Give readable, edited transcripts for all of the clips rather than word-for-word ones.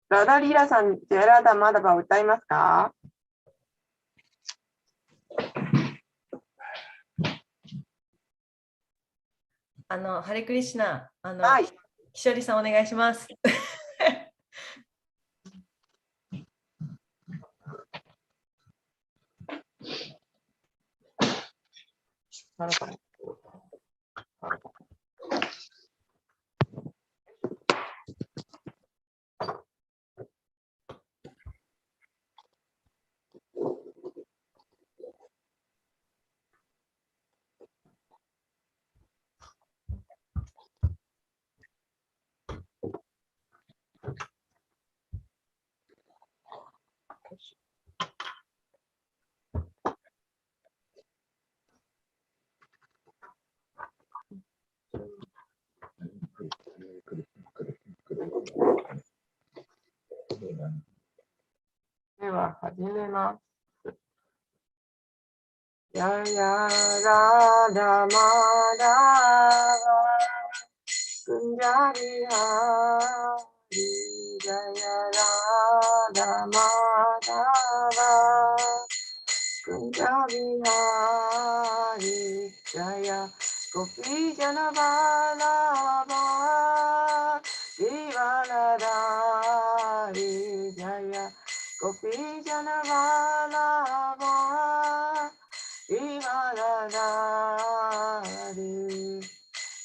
ラダリーラさん、ジェラダマダバ歌いますか？ハレクリシナ、はい。きしょりさんお願いします。では始めます。ややらだまだくんじゃりはりややらだまだくんじゃりはりややごぴじゃなばらばいわらだりややごぴじゃなばらばいわらだり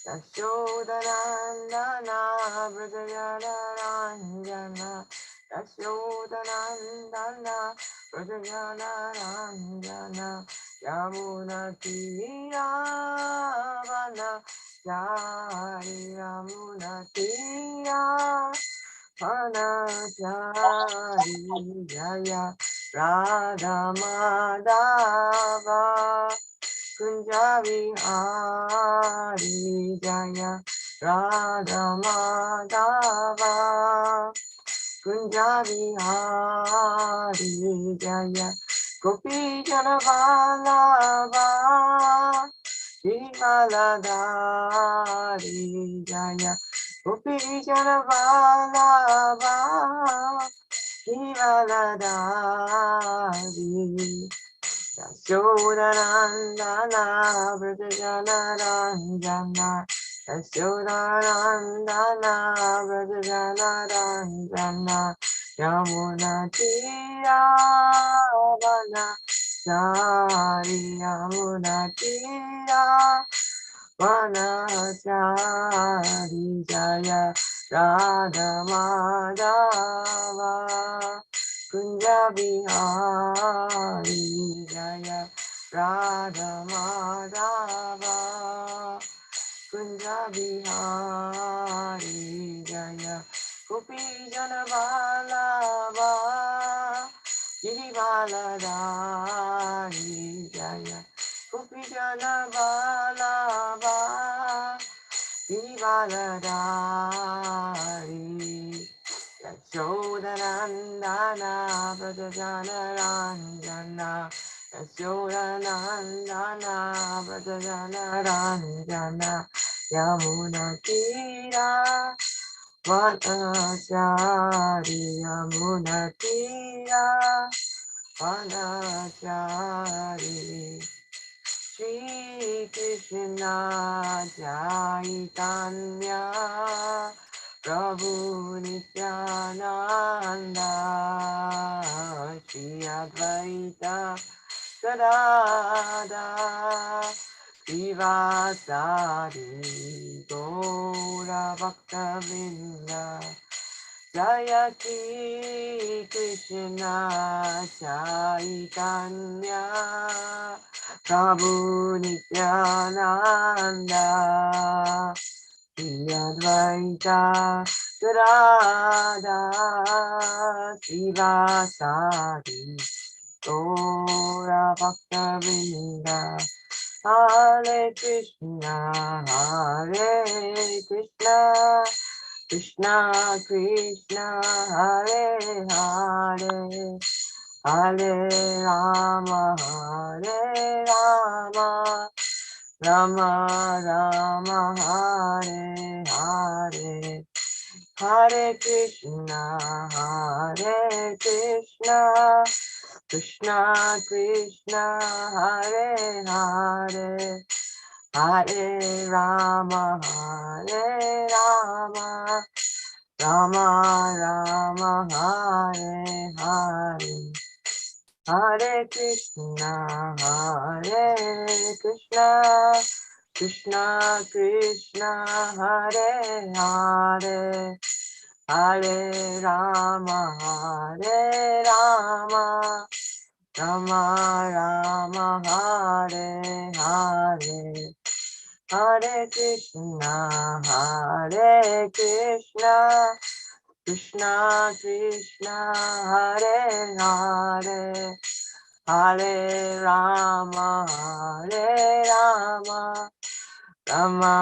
やしょうだなんだなぶずやららんじゃなやしょうだなんだなぶずやららんじゃなやむなきやばなやりやむなきやばなやりややらだまだばKunjabi Hari Jaya Radha Madhava Kunjabi Hari Jaya Gopi Jana Vallabha Vimaladhari Jaya Gopi Jana Vallabha Vimaladhari Yashodanandana Vrajanaranjana Yashodanandana Vrajanaranjana Yamuna Tiravana Chari Yamuna Tiravana Chari Jaya Radha Madhava Kunjabi Hari Jaya Radha Madhava Kunjabi Hari Jaya Gopi Jana Vallabha Girivaladari Jaya Gopi Jana Vallabha Girivaladari Yashodanandana Vrajanaranjana Yashodanandana Vrajanaranjana Yamuna Tira Vanachari Yamuna Tira Vanachari Shri Krishna Chaitanya Prabhu Nityananda Shri Advaita Gadada Srivasadi Gaura Bhaktavinda Jaya Shri Krishna Chaitanya Prabhu Nityananda Shri Advaita Gadada Srivasadi Gaura Bhaktavinda Hare Krishna Krishna Krishna Hare Hare Hare Rama Rama Rama Hare Hare Hare Krishna, Hare Krishna, Krishna Krishna, Hare Hare, Hare Rama, Hare Rama, Rama Rama, Hare Hare, Hare Krishna, Hare Krishna, Krishna Krishna, Hare Hare, Hare Rama, Hare Rama, Rama Rama, Hare Hare, Hare Krishna, Hare Krishna, Krishna Krishna, Hare Hare, Hare Rama, Hare Rama, Rama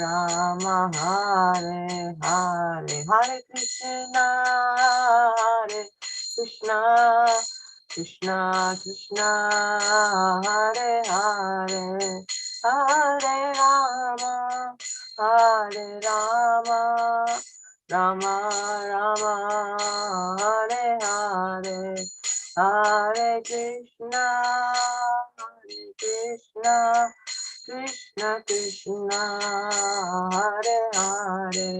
Rama, Hare Hare, Hare Krishna, Hare Krishna, Krishna Krishna, Hare Hare, Hare Rama, Hare Rama, Rama Rama, Hare Hare, Hare Krishna, Krishna Krishna, Hare Hare,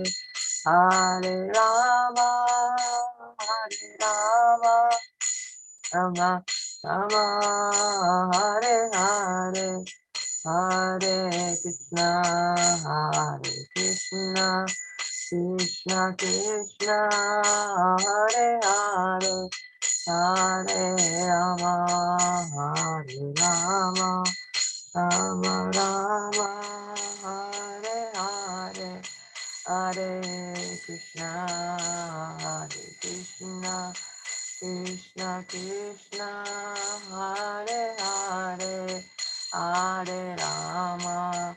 Hare Rama, Hare Rama, Rama Rama, Hare Hare, Hare Krishna, Krishna Krishna, Hare Hare, Hare Rama, Hare Rama, Rama Rama, Hare Hare, Hare Krishna, Krishna Krishna, Hare Hare, Hare Rama,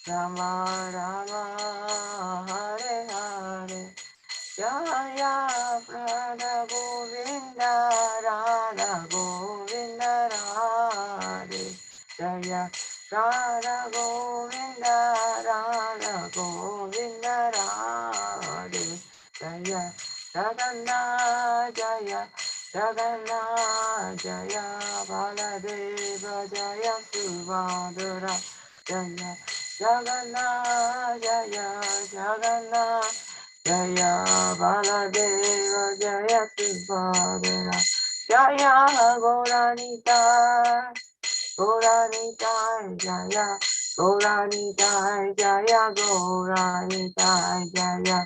Rama Rama, Hare Hare, Jaya Radha Govinda, Radha Govinda Radhe, Jaya Radha Govinda, Radha Govinda Radhe, Jaya Jagannath, Jaya Jagannath, Jaya Baladeva, Jaya Subhadra, Jaya Jagannath, Jaya Jagannath, Jaya Baladeva, Jaya Subhadra, Jaya Gauranita, Gauranita, Jaya Gauranita, Jaya Gauranita, Jaya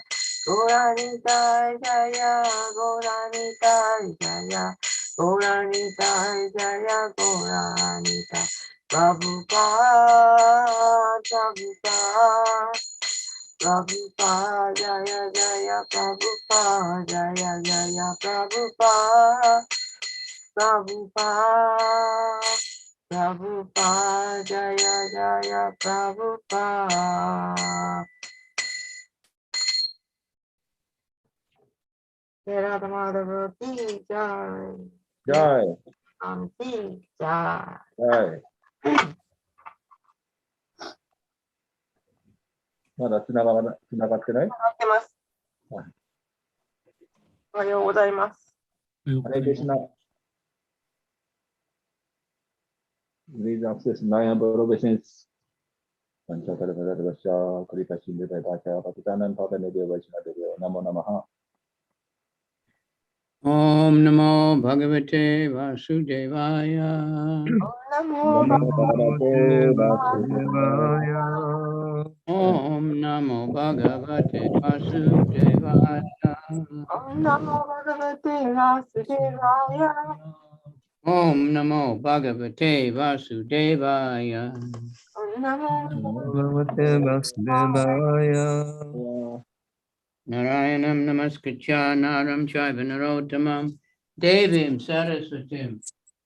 Gauranita, Jaya Gauranita, Jaya Gauranita, Jaya Gauranita, Prabhupada, Prabhupada, Prabhupada, Jaya Jaya Prabhupada, Jaya Jaya Prabhupada, Prabhupada, Prabhupada, Jaya Jaya Prabhupada. Radha Madhava ki jai. Jai. Aunty jai. Jai. まだつながってない？上がってます。はい。おはようございます。ハレクリシナ。These access Naya Borobations. Panchakara Vasha, Krita Shindra Vacha, Pakitanan Papa Nidya Vachna Devya, Namo Namaha. Om Namo Bhagavate Vasudevaya. Namo Bhagavate Vasudevaya. Om Namo Bhagavate Vasudevaya. Om Namo Bhagavate Vasudevaya. Om Namo Bhagavate Vasudevaya. Om Namo Bhagavate Vasudevaya. Narayanam Namaskritya Naram Chaiva Narottamam Devim Saraswatim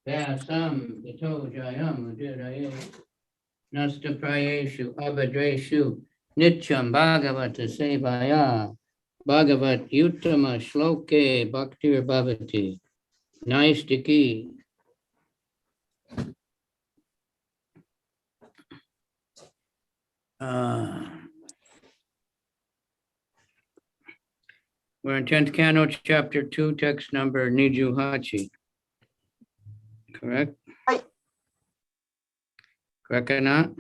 Vyasam Vito Jayam Udiraye Nasta Prayeshu Abhadreshu Nityam Bhagavata Sevaya Bhagavat Uttama Shloke Bhaktir Bhavati. Nice to key. We're in 10th Canto, Chapter 2, text number Niju Hachi. Correct? Hi. Correct or not?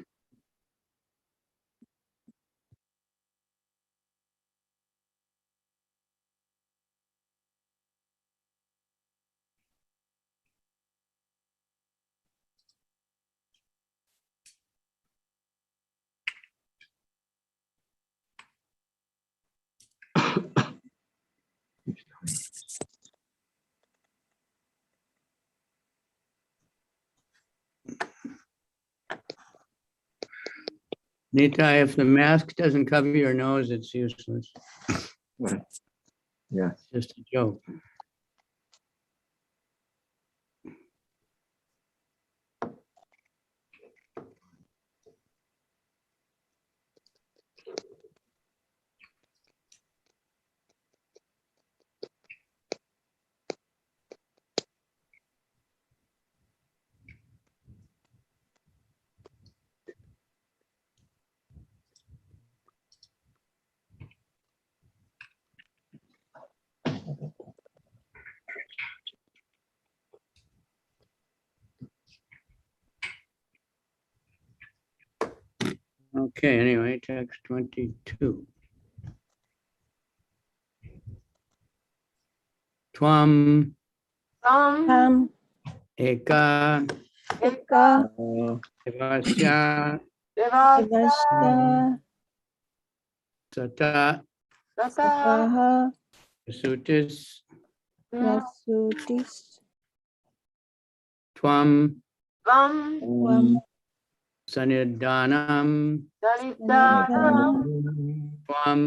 Nita, if the mask doesn't cover your nose, it's useless. Yeah. It's just a joke. Okay, anyway, text 22. Tvam eka devasya sata sutis tvam sanidhanam tvam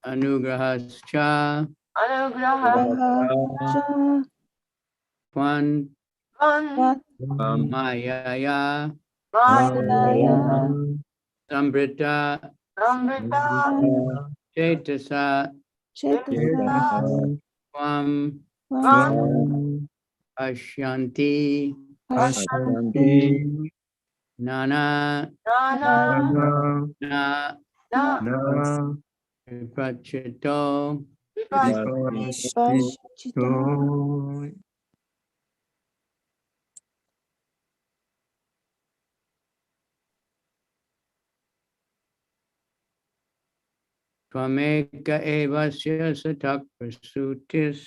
anugrahascha tvam mayaya sambrita chetasa tvam ashyanti nana na vipachito tvameka evasya satak prasutis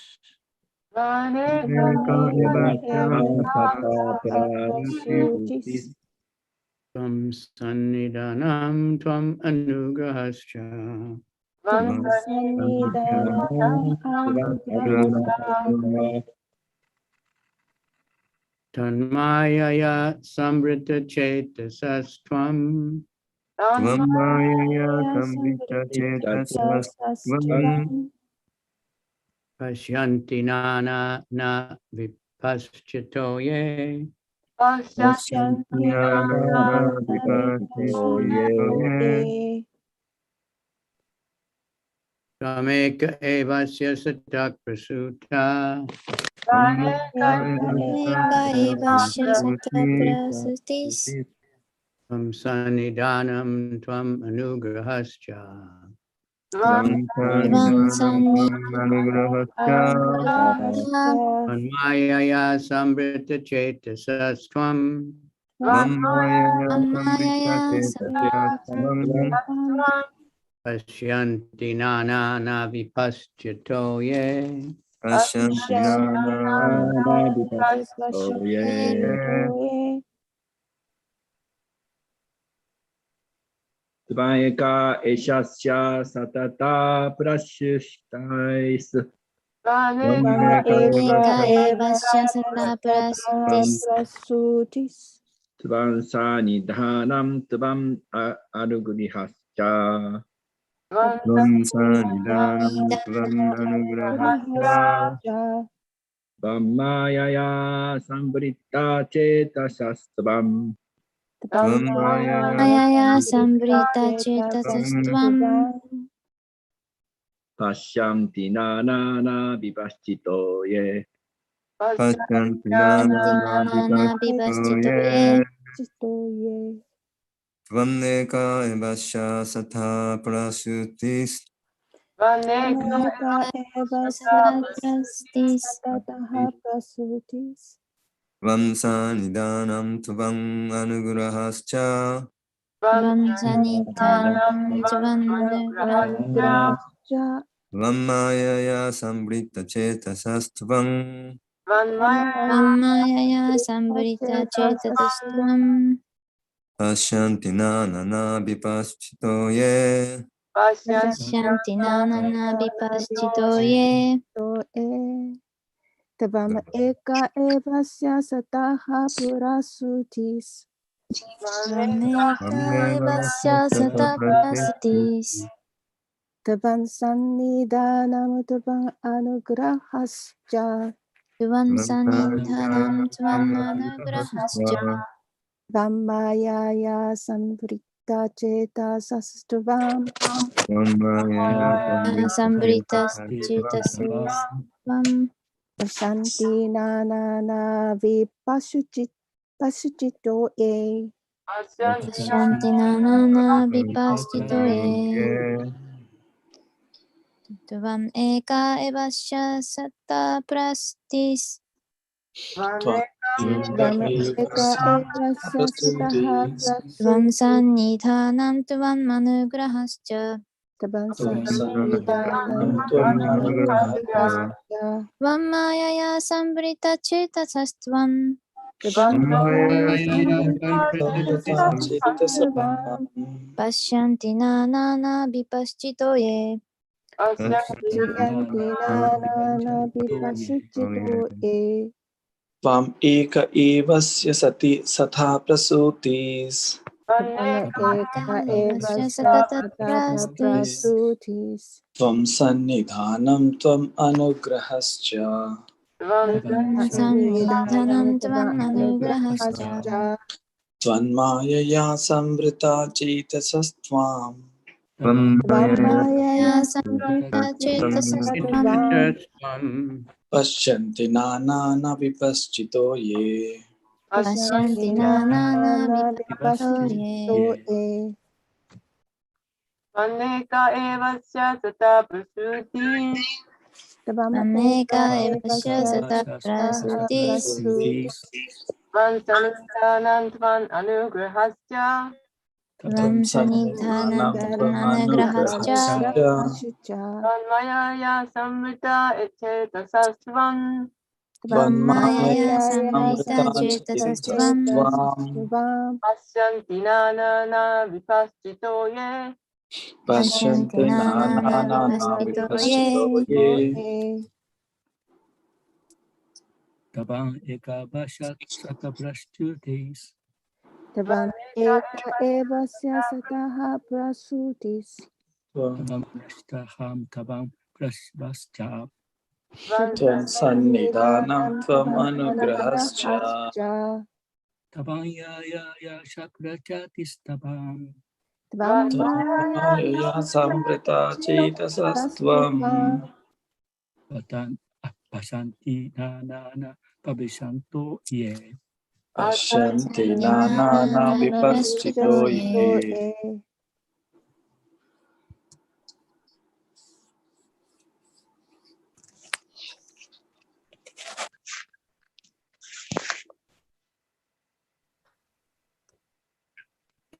tvam sannidhanam tvam anugrahascha tanmayaya sambrita chetasas tvam pashyanti nana na vipaschito ye tvameka evasya satak prasuta tvam sannidhanam tvam anugrahascha tanmayaya sambrita chetasas tvam pashyanti nana na vipaschito ye Tvayeka eshasya satata prashishtais. Tvam sanidhanam tvam anugrihascha. Vammayaya sambrita chetasastvam. Pashyanti nana vipaschito ye. Tvameka evasya satha prasutis ワネアネカエバサタプラスティス。タタハプラスティス。ワムサニダナムトバンアヌグラハスチャ。ワワンサニタナムチワンマヌグラハグラハジャ。ワンマヤヤサンブリタチェタサストバン。ワンマワンマヤヤサンブリタチェタタストワン。パシャンティナナナビパスチトイエ。パシャパシャンティナナナビパスチトイエ。トエ。タバマエカエバシャサタハプラスティス。ワネカエバシャサタプラスティス。タバンサニダナムタバンアヌグラハスジャ。ワンサニタナムチワンマヌグラハスチャ。バンマヤヤサンブリタチェタサストバン。ワンマヤヤサンブリタチェタスワン。パシャンティナナナビパシュチトエ。パシャンティナナナビパスチトエ。ワンエカエバシャサタプラスティス。バマエカエバシャサタハプラス。ワンサニタナムトワンマヌグラハスチャ。タバンサニダナムタバンアヌグラハスジャ。ワンマヤヤサンブリタチェタサストワン。タバンマヤヤパシャンティナナナビパスチトエ。パシャンティナナナビパシュチトエ。त्वम् एक एव सति सथा प्रसूतिस् त्वं सन्निधानं त्वम् अनुग्रहश्च त्वन्मायया संवृता चेतसस्त्वाम् पश्यन्ति नानाविपश्चितो ये पश्यन्ति नानाविपश्चितो ये अनेका एव सता प्रसूति अनेका एव सता प्रसूति वंसनिधानं त्वम् अनुग्रहश्च वंसनिधानं त्वम् अनुग्रहश्च तन्मया संवृता चेतसस्त्वम् त्वन्मायया संवृता चेतसस्त्वम् पश्यन्ति नानाविपश्चितो ये पश्यन्ति नानाविपश्चितो ये Taban ekabasha sataprashtutis. Taban eka evasya sataha prasutis. Taban prashtaham taban prashvascha. त्वं सन्निधानं त्वम् अनुग्रहश्च Taban ya shakrachatis taban. त्वन्मायया संवृता चेतसस्त्वम् Patan pasanti na pabishanto ye. पश्यन्ति नानाविपश्चितो ये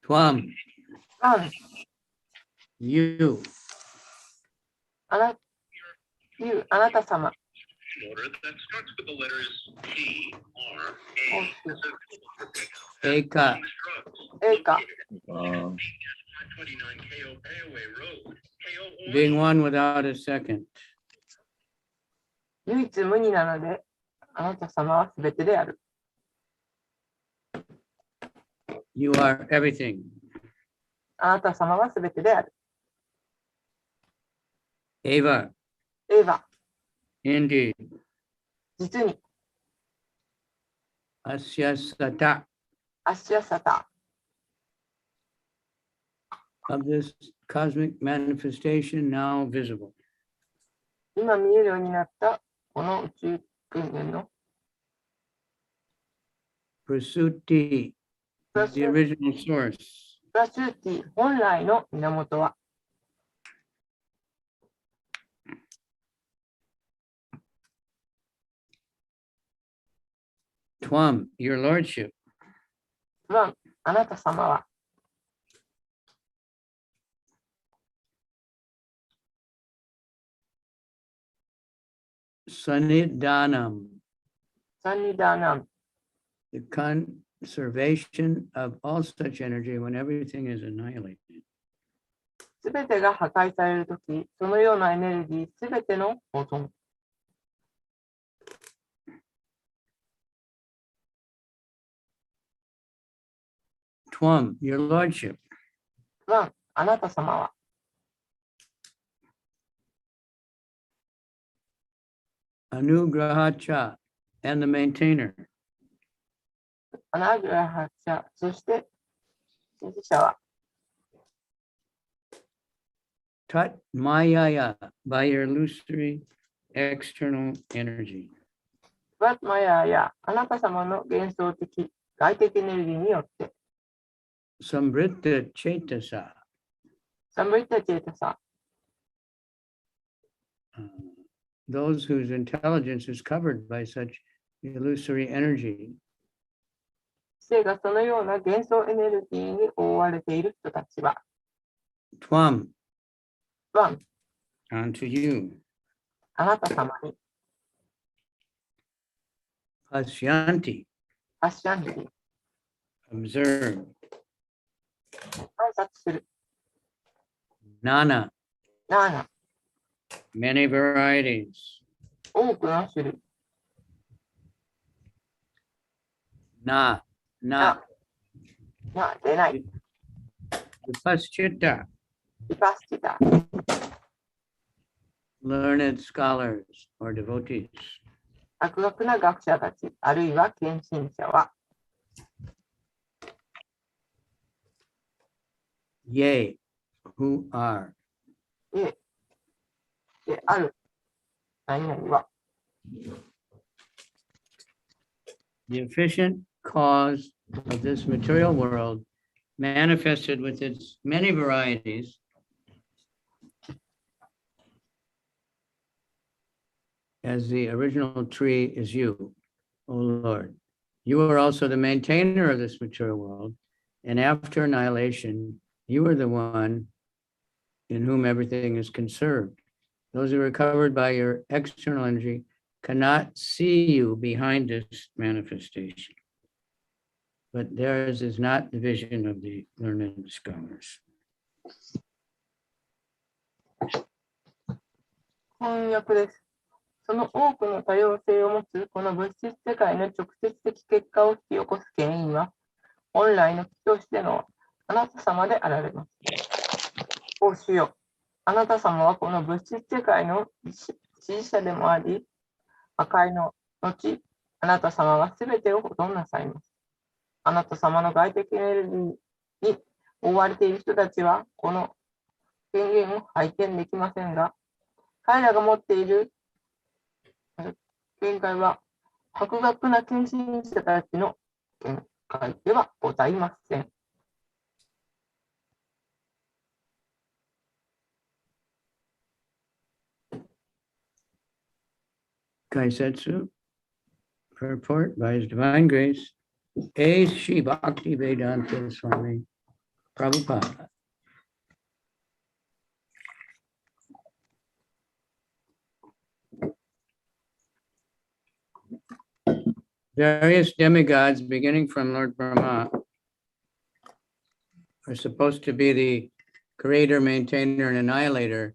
Twam. You. あなた様。Eka. Eka. Being one without a second. 唯一無二なので、あなた様はすべてである。You are everything. あなた様はすべてである。Eva. エヴァ。Indeed. 実に。Asyasata. アシャサタ。Of this cosmic manifestation now visible. 今見えるようになったこの宇宙権限の Prasuti, the original source. プラシューティ本来の源は Twam, your lordship. トワン、あなた様は、 Sanidhanam, サンニダーナム、 the conservation of all such energy when everything is annihilated. すべてが破壊されるとき、そのようなエネルギーすべての保存。 Twam, your lordship. トワン、あなた様は、 Anugrahacha, and the maintainer. アナグラハチャ、そして支持者は、 Tat mayaya, by your illusory external energy. トワッマヤーやあなた様の幻想的、外的エネルギーによって、 Sambrita chetasa, サムリタチェータサ、 those whose intelligence is covered by such illusory energy. 知性がそのような幻想エネルギーに覆われている人たちは、 Twam, トワン、 unto you. あなた様に、 Pasyanti, ファッシャンティ、 observe. 観察する、 Nana, ナーナ、 many varieties. 多くの種類、 Na, na, 出ない、 Vipaschita, リパスチタ、 learned scholars or devotees. 博学な学者たち、あるいは献身者は、 Yea, who are. である、何々は、 The efficient cause of this material world manifested with its many varieties as the original tree is you, O Lord. You are also the maintainer of this material world, and after annihilation, you are the one in whom everything is conserved. Those who are covered by your external energy cannot see you behind this manifestation. But theirs is not the vision of the learned scholars. 翻訳です。その多くの多様性を持つこの物質世界の直接的結果を引き起こす原因は、本来の教師でのあなた様であられます。お主よ、あなた様はこの物質世界の支持者でもあり、破壊の後、あなた様はすべてを保存なさいます。あなた様の外的エネルギーに覆われている人たちは、この権限を拝見できませんが、彼らが持っている見解は、博学な献身者たちの見解ではございません。Kaisetsu, purport by His Divine Grace, HH KavicandraSwami Prabhupada. Various demigods, beginning from Lord Brahma, are supposed to be the creator, maintainer, and annihilator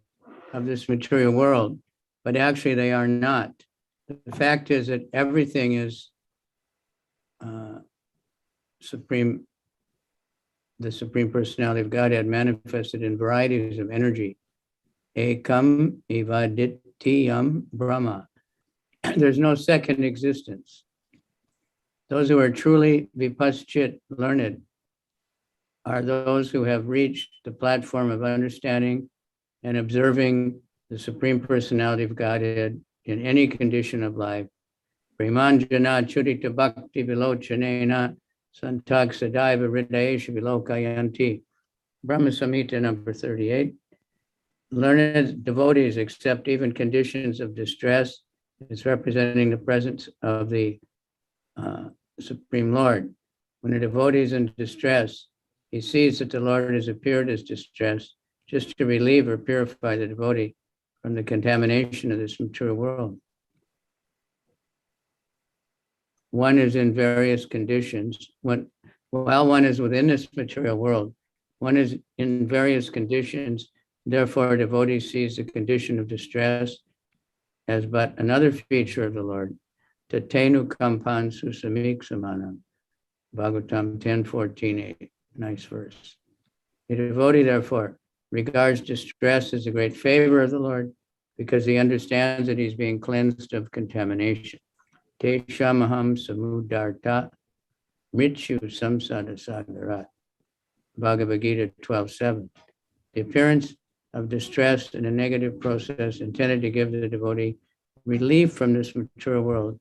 of this material world, but actually they are not. The fact is that everything is supreme, the Supreme Personality of Godhead manifested in varieties of energy. Ekam evaditiyam Brahma. There's no second existence. Those who are truly vipaschit learned are those who have reached the platform of understanding and observing the Supreme Personality of Godhead in any condition of life. Premanjana chudita bhakti vilochanena santak sadaiva hridayesha vilokayanti. Brahma Samhita number 38. Learned devotees accept even conditions of distress as representing the presence of the Supreme Lord. When a devotee is in distress, he sees that the Lord has appeared as distress just to relieve or purify the devotee from the contamination of this material world. One is in various conditions. While one is within this material world, one is in various conditions. Therefore, a devotee sees the condition of distress as but another feature of the Lord. Tatenu kampan susamik samanam. Bhagavatam 10:14-8. Nice verse. A devotee, therefore, regards distress as a great favor of the Lord because he understands that he's being cleansed of contamination. Te shamaham samudarta mrityu samsada sagarat. Bhagavad Gita 12:7. The appearance of distress in a negative process intended to give the devotee relief from this material world,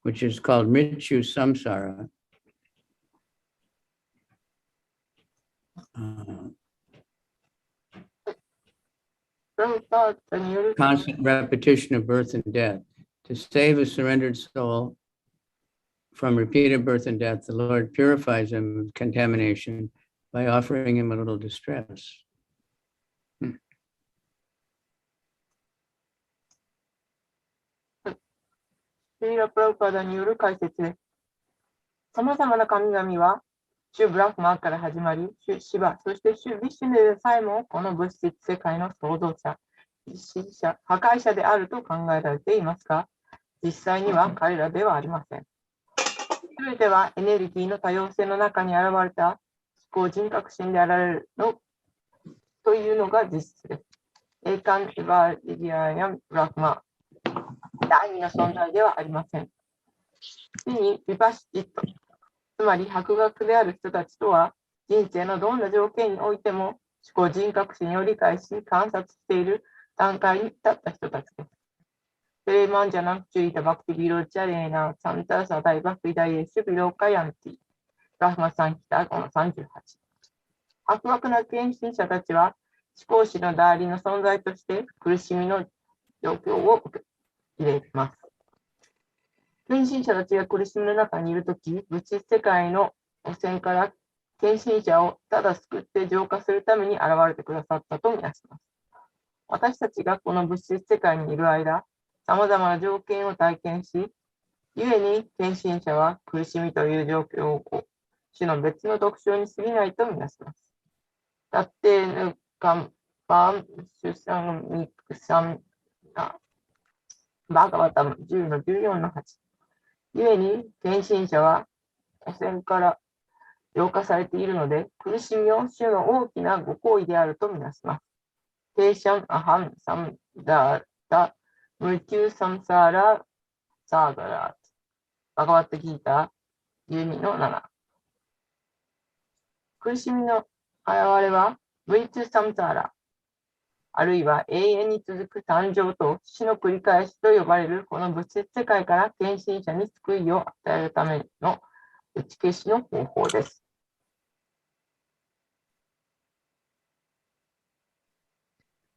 which is called mrityu samsara. Constant repetition of birth and death. To save a surrendered soul from repeated birth and death, the Lord purifies him of contamination by offering him a little distress. シーラ・プラブパダによる解説です。さまざまな神々は、主ブラフマーから始まり、主シバ、そして主ビシュヌでさえもこの物質世界の創造者、実施者、破壊者であると考えられていますが、実際には彼らではありません。すべてはエネルギーの多様性の中に現れた思考人格心であられるのというのが実質です。エーカン・エヴァーリアヤン・ブラフマー、第二の存在ではありません。次に、ビパシチット、つまり博学である人たちとは、人生のどんな条件においても思考人格心を理解し、観察している段階に立った人たちです。テレマンジャナ、チュイタバクティビロチャレーナ、サンタサダイバクイダイエシュビロカヤンティ、ラフマサンキタ5の38。博学な献身者たちは、思考史の代理の存在として苦しみの状況を受け入れます。献身者たちが苦しみの中にいるとき、物質世界の汚染から献身者をただ救って浄化するために現れてくださったとみなします。私たちがこの物質世界にいる間、さまざまな条件を体験し、ゆえに献身者は苦しみという状況を種の別の特徴に過ぎないとみなします。タッテーヌカンパンシュサンミクサンバーガバタム10の14の8。ゆえに献身者は汚染から浄化されているので、苦しみを種の大きなご行為であるとみなします。テーシャンアハンサムダータムルキューサムサーラサーガラート。バガバットギーター12の7。苦しみの現れはムリトゥサムサーラ、あるいは永遠に続く誕生と死の繰り返しと呼ばれるこの物質世界から献身者に救いを与えるための打ち消しの方法です。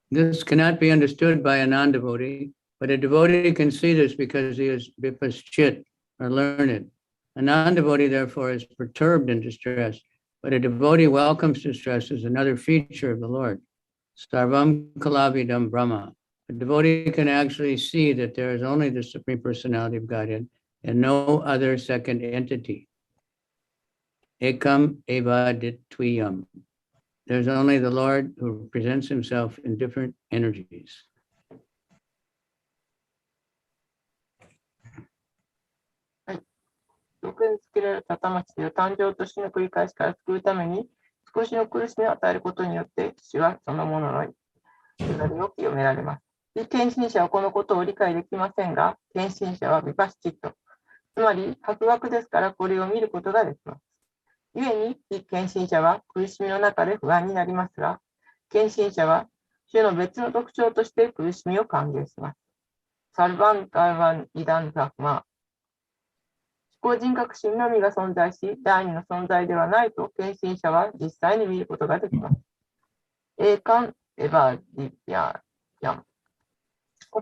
This cannot be understood by a non-devotee, but a devotee can see this because he is vipaschit or learned. A non-devotee, therefore, is perturbed in distress, but a devotee welcomes distress as another feature of the Lord. Sarvam Kalavidam Brahma. A devotee can actually see that there is only the Supreme Personality of Godhead and no other second entity. Ekam eva ditviyam. There's only the Lord who presents himself in different energies. 毒につけられた魂を誕生と死の繰り返しから救うために、少しの苦しみを与えることによって、死はそのもののよだれを清められます。非献身者はこのことを理解できませんが、献身者はビパシチット、つまり博学ですからこれを見ることができます。故に、非献身者は苦しみの中で不安になりますが、献身者は種の別の特徴として苦しみを歓迎します。サルバン・カルバン・イダン・ザフマ。思考人格心のみが存在し、第二の存在ではないと献身者は実際に見ることができます。栄冠エバーディヤン。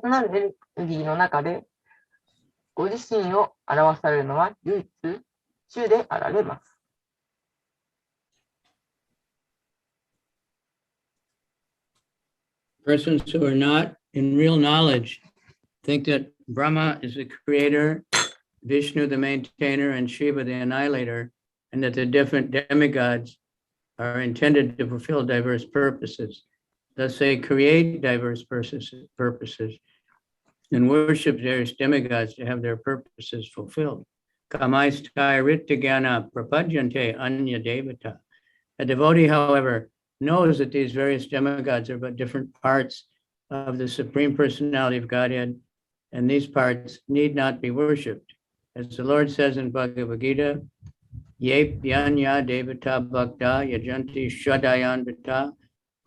異なるエネルギーの中でご自身を表されるのは唯一主であられます。Persons who are not in real knowledge think that Brahma is the creator, Vishnu the maintainer, and Shiva the annihilator, and that the different demigods are intended to fulfill diverse purposes. Thus they create diverse purposes and worship various demigods to have their purposes fulfilled. Kamaistai rittagana prapajante anya devata. A devotee, however, knows that these various demigods are but different parts of the Supreme Personality of Godhead, and these parts need not be worshipped. As the Lord says in Bhagavad Gita, Yep yanya devata bhakta yajanti shadayan vita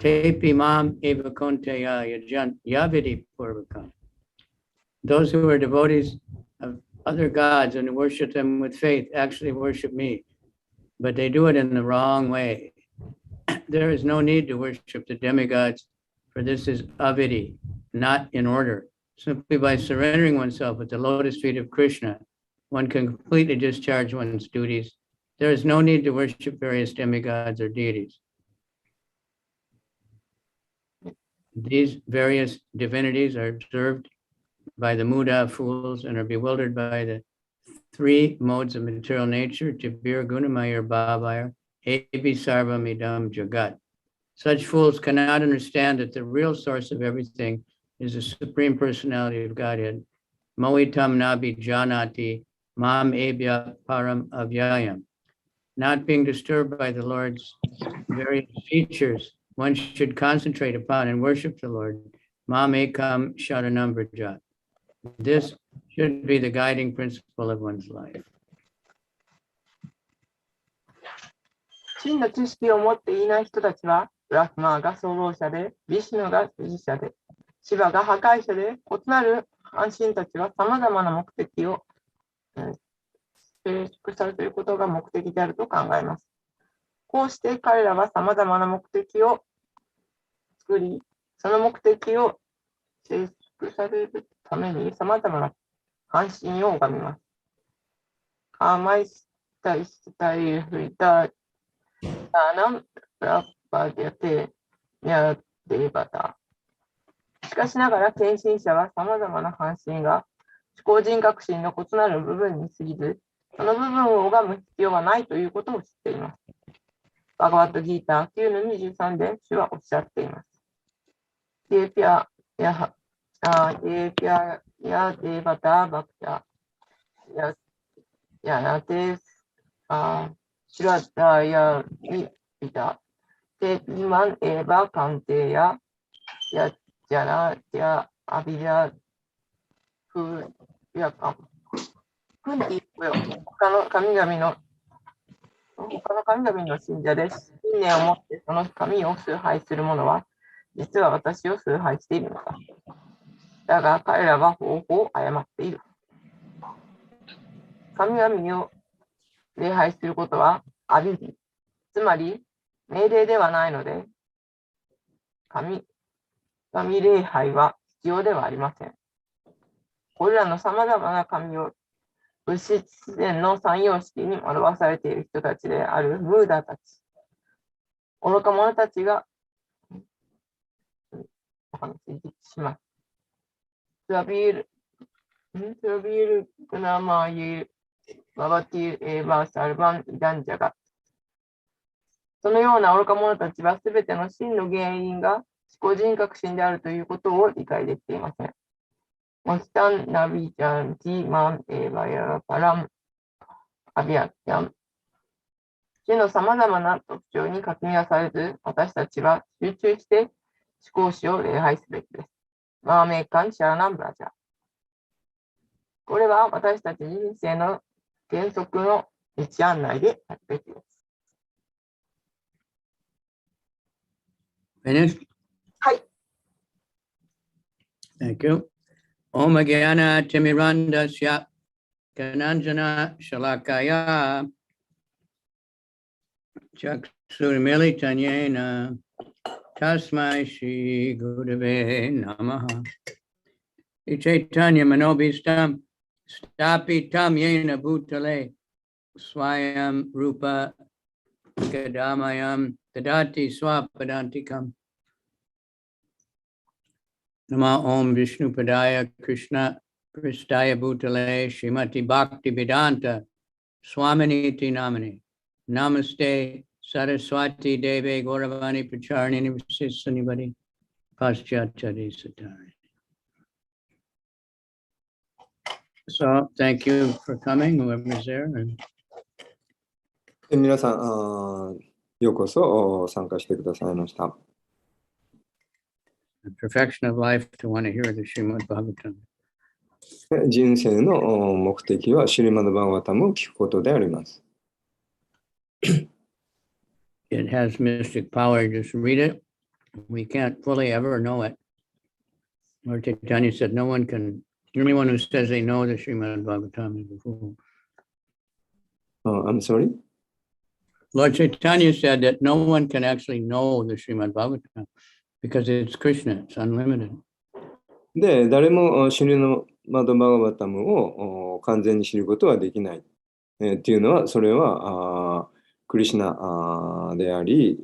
tepi mam eva konteya yajant yavidi purvakam. Those who are devotees of other gods and worship them with faith actually worship me, but they do it in the wrong way. There is no need to worship the demigods, for this is avidi, not in order. Simply by surrendering oneself at the lotus feet of Krishna, one can completely discharge one's duties. There is no need to worship various demigods or deities. These various divinities are observed by the Muda fools and are bewildered by the three modes of material nature, Tibir, Gunamayar, Bhavayar, Ebi Sarvam Idam Jagat. Such fools cannot understand that the real source of everything is the Supreme Personality of Godhead. Moitam Nabi Janati Mam Ebya Param Avyayam. Not being disturbed by the Lord's various features, one should concentrate upon and worship the Lord. Mam Ekam Sharanam Vrajat. This should be the guiding principle of one's life. 真の知識を持っていない人たちは、ブラフマーが創造者で、ビシュヌが維持者で、シヴァが破壊者で、異なる半身たちはさまざまな目的を成熟されるということが目的であると考えます。こうして彼らはさまざまな目的を作り、その目的を成熟されるためにさまざまな半身を拝みます。カマイスタイスタイフイタダナンプラパディアテニャデバタ。しかしながら献身者はさまざまな半身が思考人格心の異なる部分に過ぎず、その部分を拝む必要はないということを知っています。バガバットギーター 9-23 で主はおっしゃっています。デーピャヤデバタバクタヤナテシュラダヤリビタテピマンエバカンテヤヤジャナヤアビヤフヤカンクンティプヨ他の神々の信者で信念を持ってその神を崇拝する者は実は私を崇拝しているのだ。だが彼らは方法を誤っている。神々を礼拝することはアビディ、つまり命令ではないので、神礼拝は必要ではありません。これらのさまざまな神を物質自然の三様式に表されている人たちであるムーダたち、愚か者たちがします。トラビールグナマーユババティエバーサルバンイダンジャガ。そのような愚か者たちはすべての真の原因が思考人格心であるということを理解できていません。モスタンナビジャンティマンエバヤパランアビアキャン。主のさまざまな特徴に確認はされず、私たちは集中して思考主を礼拝すべきです。マーメーカンシャラナンブラジャ。これは私たち人生の原則の道案内であるべきです。Finished? はい。Thank you. Om Gyana Timirandasya Kananjana Shalakaya Chaksurmilitanyena Tasmai Shri Gurave Namaha. Chaitanya Manobhistam Stapi tam yena bhutale swayam rupa kadamayam tadati swapadantikam. Nama Om Vishnu Padaya Krishna Pristaya Bhutale Srimati Bhakti Vedanta Swaminiti Namani Namaste Saraswati Deve Gauravani Pracharini Visissanibadi Paschatari Satari. So thank you for coming, whoever's there. And 皆さん、ようこそ参加してくださいました。 the perfection of life to want to hear the Srimad Bhagavatam. 人生の目的はシュリマド・バーガバタムを聞くことであります。 It has mystic power. Just read it. We can't fully ever know it. Lord Chaitanya said, no one can, anyone who says they know the Srimad Bhagavatam is a fool. I'm sorry? Lord Chaitanya said that no one can actually know the Srimad Bhagavatam because it's Krishna, it's unlimited. で、誰もシュリマド・バーガバタムを完全に知ることはできない。っていうのは、それはクリシュナであり、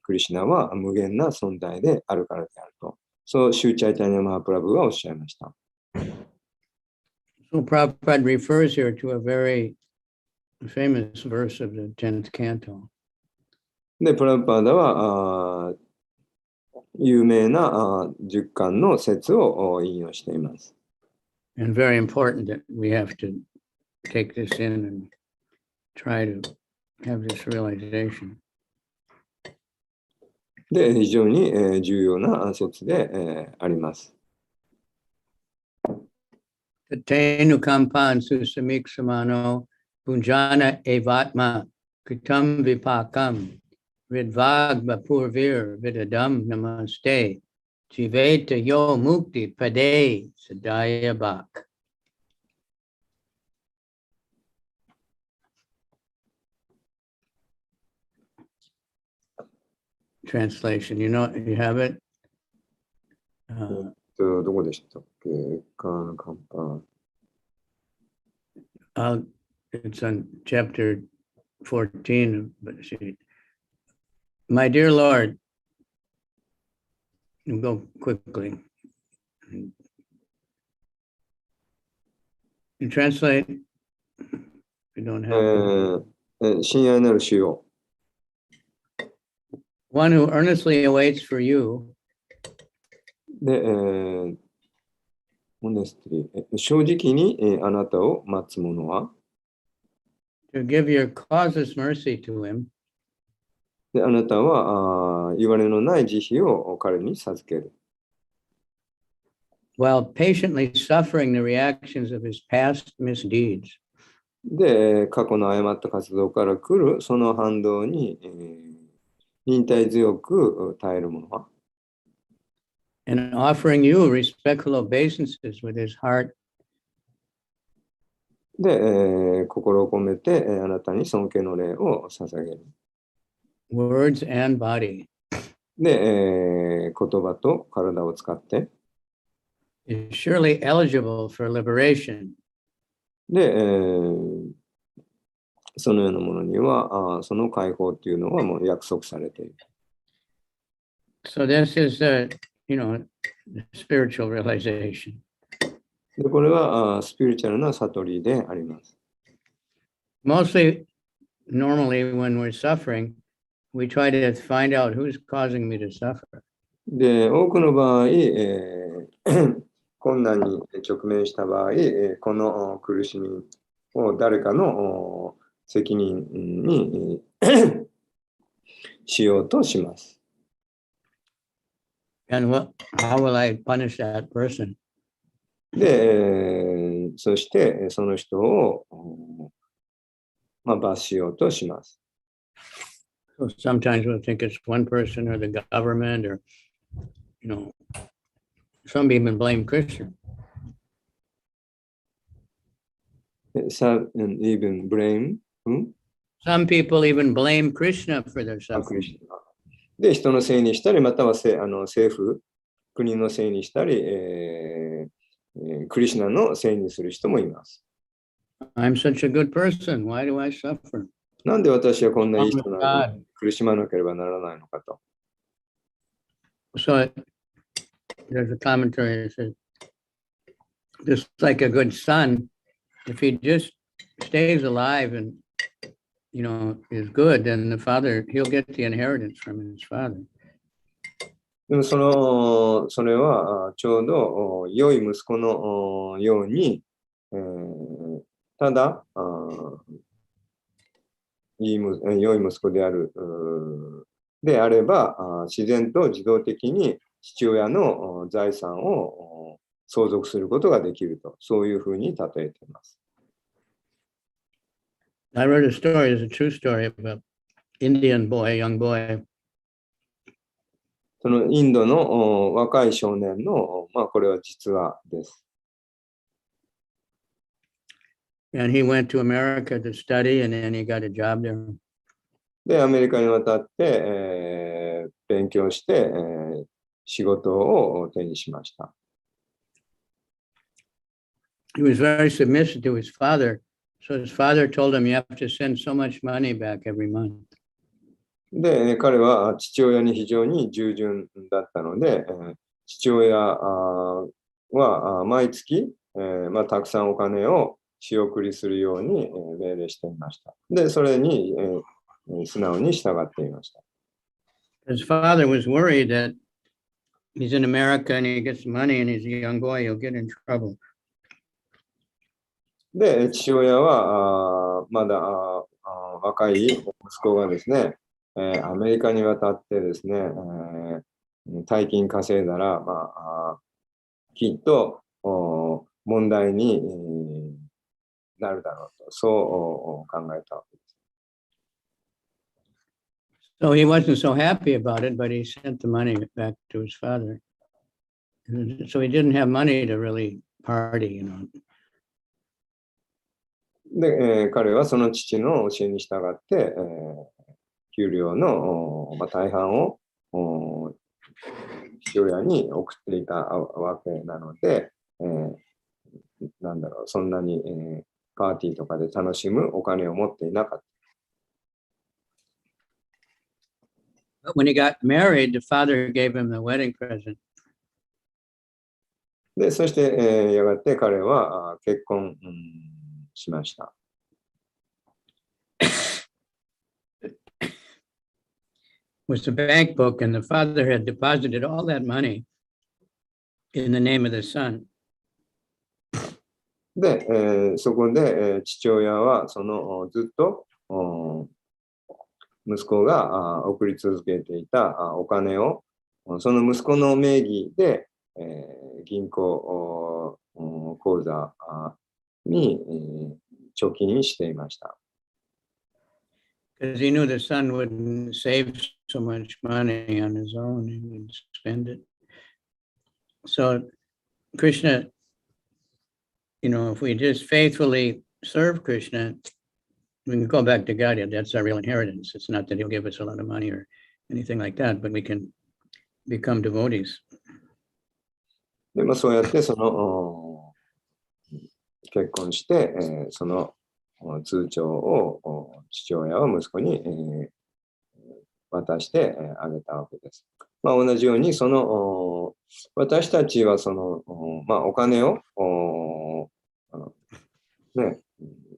クリシュナは無限な存在であるからであると。そう、シューチャイタニア・マハプラブがおっしゃいました。So Prabhupada refers here to a very famous verse of the 10th canto. で、プラブパーダは有名な10巻の説を引用しています。And very important that we have to take this in and try to have this realization. で、非常に重要な説であります。Tenu kampan susamik samano punjana evatma kritam vipakam ridvag bapurvir vidadam namaste jiveta yo mukti pade sadaya bhak. Translation, you know, you have it? どこでしたっけ？カンパン。It's on chapter 14. But see, my dear Lord, we'll go quickly. You translate. You don't have. 親愛なる主よ。One who earnestly awaits for you. で、正直にあなたを待つ者は To give your causeless mercy to him. で、あなたは言われのない慈悲を彼に授ける。While patiently suffering the reactions of his past misdeeds. で、過去の誤った活動から来るその反動に、忍耐強く耐える者は And offering you respectful obeisances with his heart. で、心を込めてあなたに尊敬の礼を捧げる。Words and body. で、言葉と体を使って。Is surely eligible for liberation. で、そのようなものには、その解放っていうのはもう約束されている。So this is you know, spiritual realization. で、これはスピリチュアルな悟りであります。Mostly, normally when we're suffering, we try to find out who's causing me to suffer. で、多くの場合、困難に直面した場合、この苦しみを誰かの責任にしようとします。And how will I punish that person? で、そしてその人を、罰しようとします。So sometimes we'll think it's one person or the government or, you know, some even blame Krishna. Some even blame? Some people even blame Krishna for their suffering. で、人のせいにしたり、または政府、国のせいにしたり、クリシュナのせいにする人もいます。I'm such a good person. Why do I suffer? なんで私はこんないい I'm 人 with なのに God. 苦しまなければならないのかと。So there's a commentary that says, just like a good son, if he just stays alive and, is good, then the father, he'll get the inheritance from his father. でもそれはちょうど良い息子のように、ただ良い息子であるであれば自然と自動的に父親の財産を相続することができると、そういうふうに例えています。I read a story, it's a true story about Indian boy, young boy. そのインドの若い少年の、これは実話です。And he went to America to study and then he got a job there. で、アメリカに渡って、勉強して、仕事を手にしました。He was very submissive to his father. So his father told him, you have to send so much money back every month. で、彼は父親に非常に従順だったので、父親は毎月、たくさんお金を仕送りするように命令していました。で、それに素直に従っていました。His father was worried that he's in America and he gets money and he's a young boy, he'll get in trouble. で、父親はまだ若い息子がですね、アメリカに渡ってですね、大金稼いだら、きっと問題になるだろうと、そう考えたわけです。So he wasn't so happy about it, but he sent the money back to his father. So he didn't have money to really party, で、彼はその父の教えに従って、給料の、大半を父親に送っていたわけなので、そんなに、パーティーとかで楽しむお金を持っていなかった。But when he got married, the father gave him the wedding present. で、そして、やがて彼は結婚、しました。Was the bank book, and the father had deposited all that money in the name of the son. で、そこで、父親はずっと息子が送り続けていたお金をその息子の名義で、銀行口座に貯金していました。Because he knew the son wouldn't save so much money on his own, he would spend it. So Krishna, if we just faithfully serve Krishna, we can go back to God. That's our real inheritance. It's not that he'll give us a lot of money or anything like that, but we can become devotees. で、そうやって結婚して、その通帳を父親は息子に、渡してあげたわけです。同じように私たちはお金を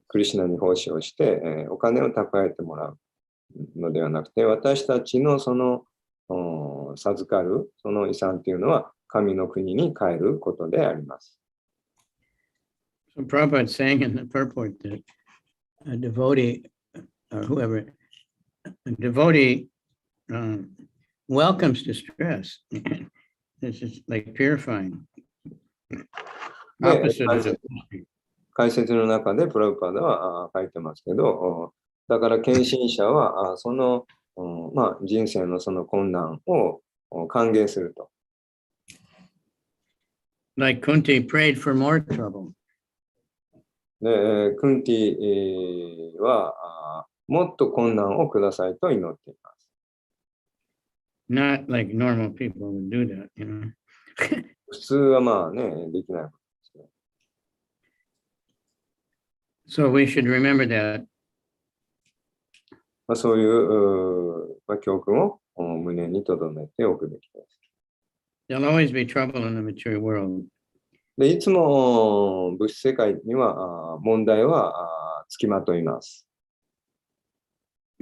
クリシュナに奉仕をして、お金を蓄えてもらうのではなくて、私たちの授かるその遺産というのは神の国に帰ることであります。So Prabhupada is saying in the purport that a devotee or whoever, a devotee welcomes distress. This is like purifying. Opposite of 解説の中でプラブパダは書いてますけど、だから献身者は人生のその困難を歓迎すると。Like Kunti prayed for more trouble. で、クンティはもっと困難をくださいと祈っています。Not like normal people would do that, 普通はできないことですけ So we should remember that. そういう教訓を胸に留めておくべきです。There'll always be trouble in the material world. でいつも物質世界には問題はつきまといます。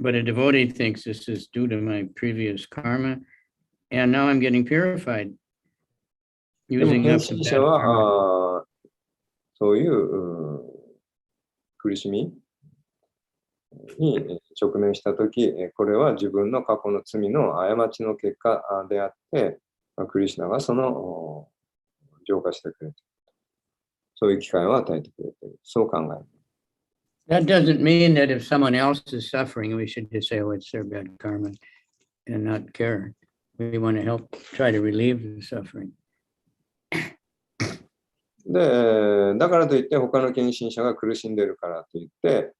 But a devotee thinks this is due to my previous karma, and now I'm getting purified. でも Using 献 up the 身 bad 者 karma. はそういう苦しみに直面したとき、これは自分の過去の罪の過ちの結果であって、クリシュナがその浄化してくれている。そういう機会を与えてくれている。そう考える。That doesn't mean that if someone else is suffering, we should just say, oh, it's their bad karma and not care. We want to help try to relieve the suffering. で、だからといって他の献身者が苦しんでいるからといって、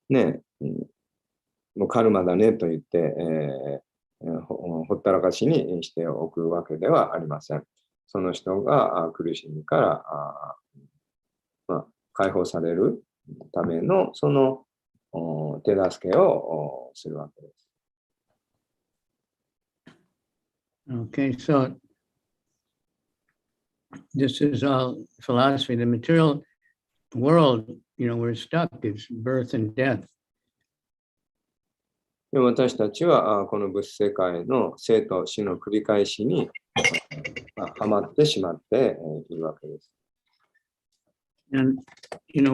ね、もうカルマだねと言って、ほったらかしにしておくわけではありません。その人が苦しみから解放されるためのその手助けをするわけです。Okay, so this is all philosophy. The material world, we're stuck. It's birth and death. で私たちはこの物質世界の生と死の繰り返しにはまってしまっているわけです。And,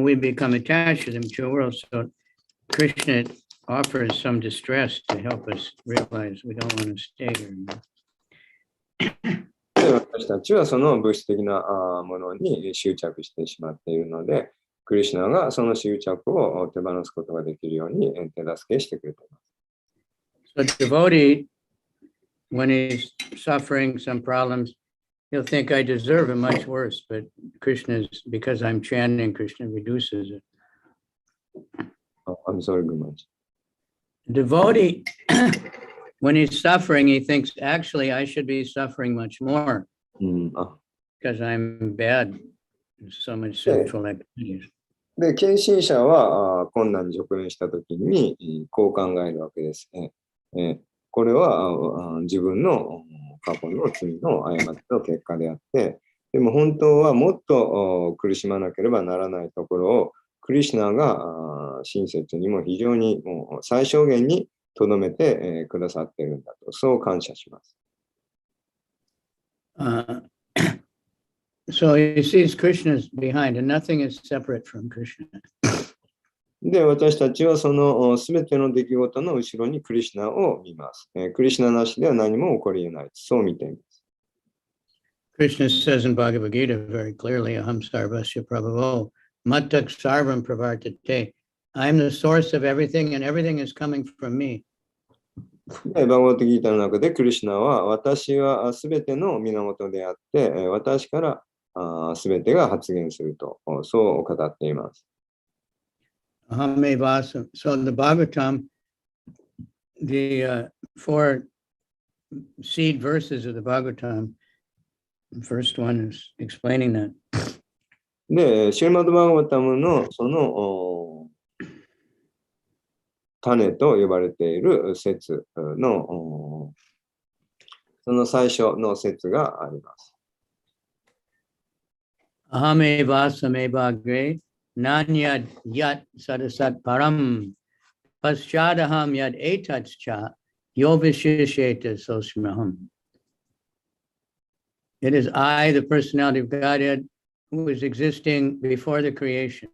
we become attached to the material world. So Krishna offers some distress to help us realize we don't want to stay here. で私たちはその物質的なものに執着してしまっているので、クリシュナがその執着を手放すことができるように手助けしてくれています。So devotee, when he's suffering some problems, he'll think I deserve it much worse, but Krishna's, because I'm chanting, Krishna reduces it. I'm sorry, Guruji. Devotee, when he's suffering, he thinks, actually, I should be suffering much more because I'm bad in so much sinful activities. で、献身者は困難に直面したときにこう考えるわけですね。これは自分の過去の罪の過ちの結果であって、でも本当はもっと苦しまなければならないところを、クリシュナが親切にも非常にもう最小限にとどめてくださっているんだと、そう感謝します。So he sees Krishna's behind, and nothing is separate from Krishna. で、私たちはそのすべての出来事の後ろにクリシュナを見ます。クリシュナなしでは何も起こり得ない。そう見ています。Krishna says in Bhagavad Gita very clearly, Aham sarvasya prabhavo, mattak sarvam pravartate. I'm the source of everything, and everything is coming from me. バガバットギータの中でクリシュナは私はすべての源であって、私からすべてが発現すると、そう語っています。So the Bhagavatam, the 4 seed verses of the Bhagavatam, the first one is explaining that. で、シュリマッド・バーガバタムのその種と呼ばれている説のその最初の説があります。Ahame vasame bhagre nanyad yat sadasat param paschadaham yad etatscha yovishisheta sosmaham. It is I, the personality of Godhead, who is existing before the creation.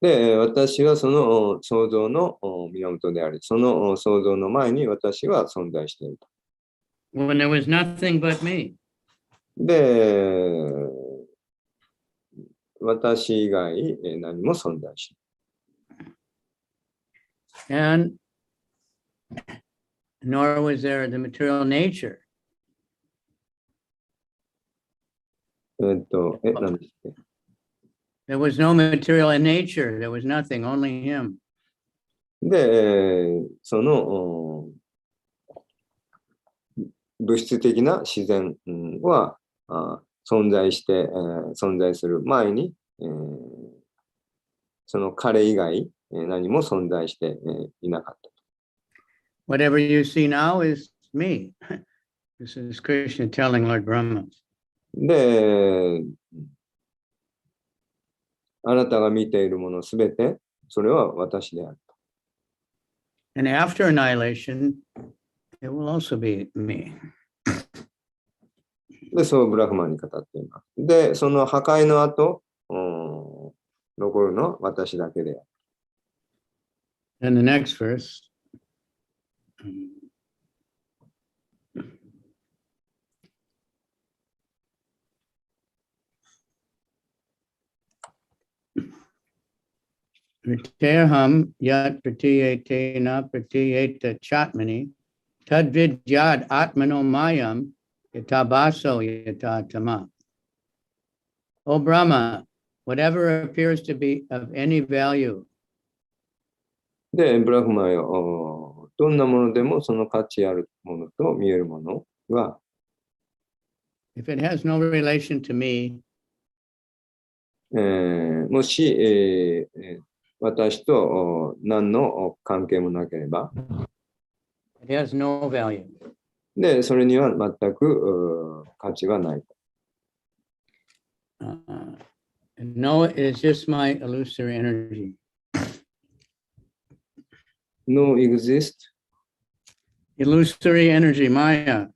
で、私はその創造の源であり、その創造の前に私は存在している。When there was nothing but me. で、私以外何も存在しない。And nor was there the material nature. 何ですか？ There was no material in nature. There was nothing, only him. で、その物質的な自然は存在して、存在する前に、その彼以外、何も存在して、いなかった。Whatever you see now is me. This is Krishna telling Lord Brahma. で、あなたが見ているものすべて、それは私である。And after annihilation, it will also be me. で、そうブラフマンに語っています。で、その破壊の後、残るのは私だけである。And the next verse. Riteham yat pratiyate na pratiyate chatmani tadvid yad atmano mayam yatabaso yatatama. O Brahma, whatever appears to be of any value, で、ブラフマよ、どんなものでもその価値あるものと見えるものは、if it has no relation to me, もし、私と何の関係もなければ、it has no value. で、それには全く価値はない。No, it is just my illusory energy. No exist. Illusory energy, Maya.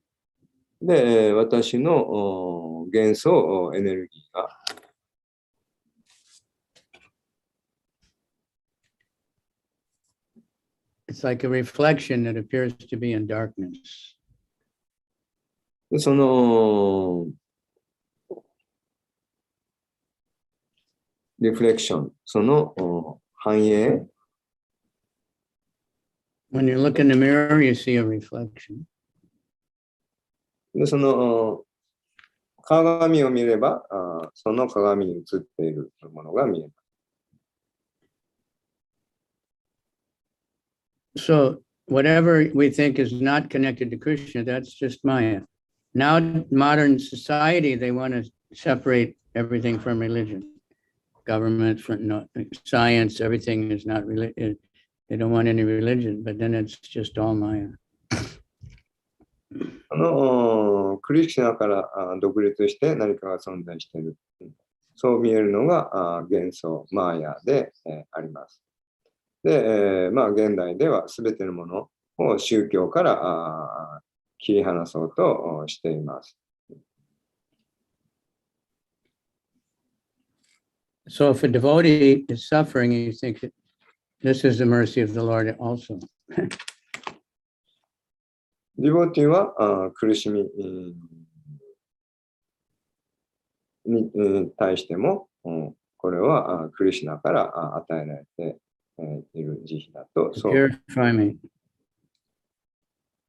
で、私の幻想エネルギーが、It's like a reflection that appears to be in darkness. そのリフレクション、その反映。When you look in the mirror, you see a reflection. で、その鏡を見れば、その鏡に映っているものが見えます。So whatever we think is not connected to Krishna, that's just Maya. Now, modern society, they want to separate everything from religion. Government, from science, everything is not religion. They don't want any religion, but then it's just all Maya. クリシュナから独立して何かが存在している。そう見えるのが幻想、マーヤであります。で、現代では全てのものを宗教から切り離そうとしています。So if a devotee is suffering, you think that this is the mercy of the Lord also. ディボティは苦しみに対しても、これはクリシュナから与えられている慈悲だと。Purify me.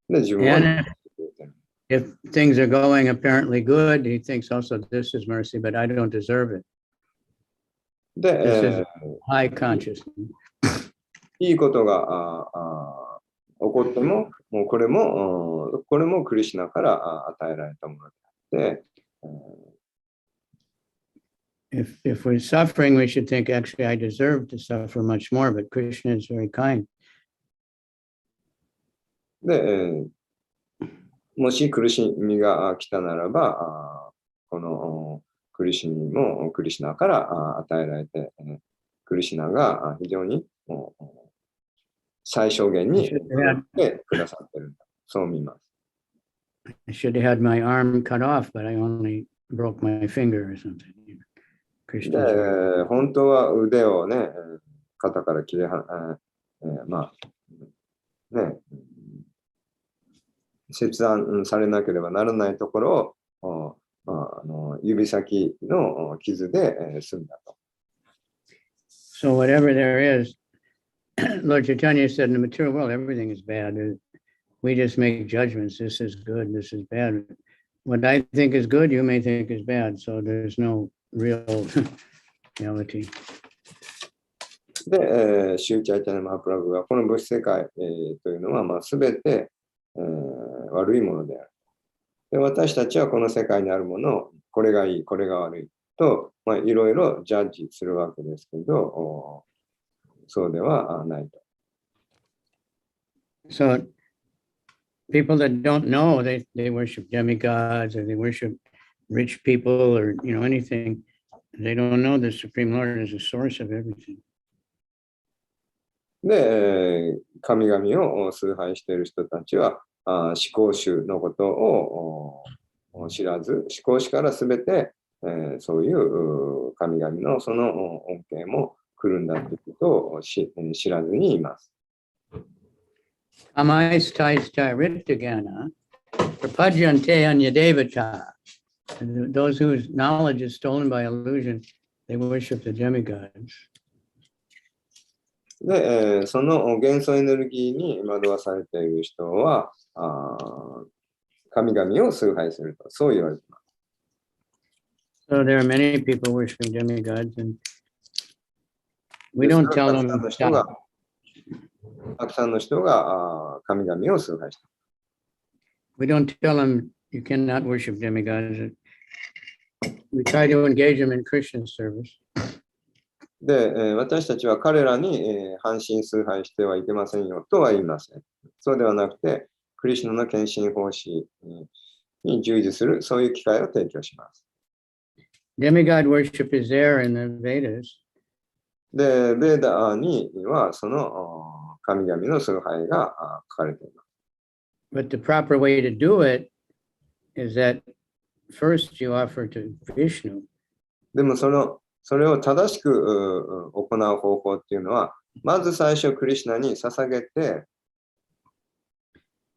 で、自分は if things are going apparently good, he thinks also this is mercy, but I don't deserve it. で、This is high consciousness. いいことが起こっても、もうこれもクリシュナから与えられたものであって、If we're suffering, we should think, actually, I deserve to suffer much more, but Krishna is very kind. で、もし苦しみが来たならば、この苦しみもクリシュナから与えられて、クリシュナが非常に最小限にしてくださっている。そう見ます。I should have had my arm cut off, but I only broke my finger or something. で、本当は腕をね、肩から切り離切断されなければならないところを、指先の傷で済んだと。So whatever there is, Lord Chaitanya said in the material world, everything is bad. We just make judgments. This is good, this is bad. What I think is good, you may think is bad. So there's no real reality. で、シューチャイチャナマハプラブはこの物質世界、というのは、全て、悪いものである。で、私たちはこの世界にあるものを、これがいい、これが悪いと、いろいろジャッジするわけですけど、そうではないと。So people that don't know, they worship demigods or they worship rich people or anything. They don't know the Supreme Lord is the source of everything. で、神々を崇拝している人たちは、思考主のことを知らず、思考主からすべて、そういう神々のその恩恵も来るんだということを知らずにいます。Amais tais rittagana, prapajante anyadevata. Those whose knowledge is stolen by illusion, they worship the demigods. で、その元素エネルギーに惑わされている人は、神々を崇拝すると、そう言われています。So there are many people worshiping demigods, and we don't tell them たくさんの人が神々を崇拝している。We don't tell them you cannot worship demigods. We try to engage them in Krishna service. で、私たちは彼らに半身崇拝してはいけませんよとは言いません。そうではなくて、クリシュナの献身奉仕に従事する、そういう機会を提供します。Demigod worship is there in the Vedas. で、ベーダーにはその神々の崇拝が書かれています。But the proper way to do it is that first you offer to Vishnu. でもそれを正しく行う方法っていうのは、まず最初クリシュナに捧げて、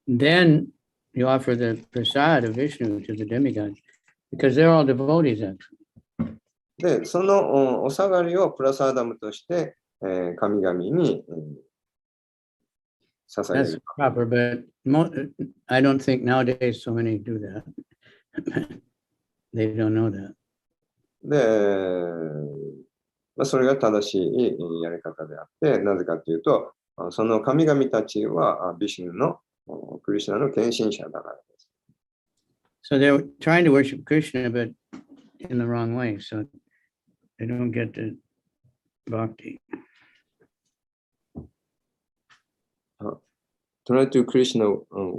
Then you offer the prasad of Vishnu to the demigods, because they're all devotees actually. で、そのお下がりをプラサーダムとして、神々に捧げ That's る。 proper, but I don't think nowadays so many do that. They don't know that. で、それが正しいやり方であって、なぜかというと、その神々たちはビシュヌのクリシュナの献身者だからです。So they're trying to worship Krishna, but in the wrong way. So they don't get the bhakti. Try to Krishna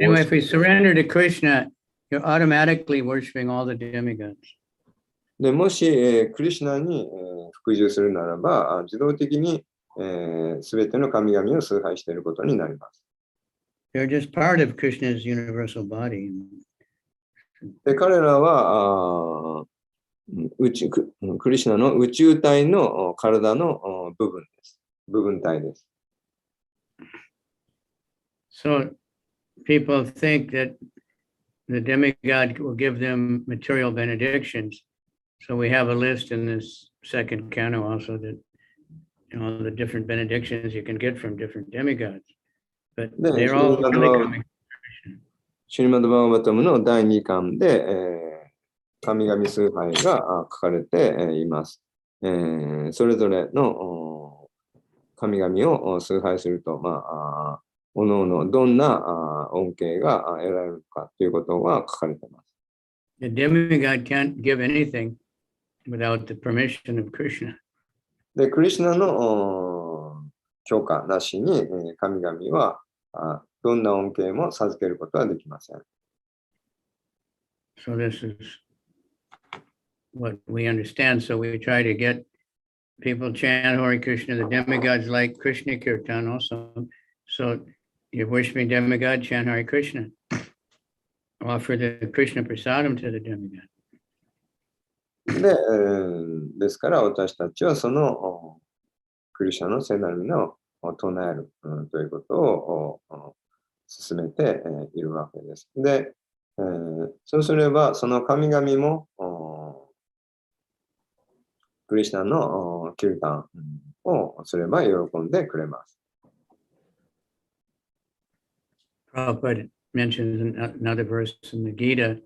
Anyway, if we surrender to Krishna, you're automatically worshiping all the demigods. でもし、クリシュナに、服従するならば、自動的にすべての神々を崇拝していることになります。They're just part of Krishna's universal body. で、彼らはクリシュナの宇宙体の体の部分です。部分体です。So people think that the demigod will give them material benedictions. So we have a list in this second canto also that the different benedictions you can get from different demigods. But they're all really coming. シュリマド・バーガバタムの第2巻で、神々崇拝が書かれています。それぞれの神々を崇拝すると、おのおのどんな恩恵が得られるかということが書かれています。The demigod can't give anything without the permission of Krishna. で、クリシュナの許可なしに神々はどんな恩恵も授けることはできません。So this is what we understand. So we try to get people chant Hare Krishna. The demigods like Krishna Kirtan also. So you're worshiping demigod, chant Hare Krishna. Offer the Krishna prasadam to the demigod. ですから私たちはそのクリシュナの聖なる皆を唱える、ということを進めているわけです。で、そうすればその神々もクリシュナのキルタンをすれば喜んでくれます。Prabhupada mentions another verse in the Gita,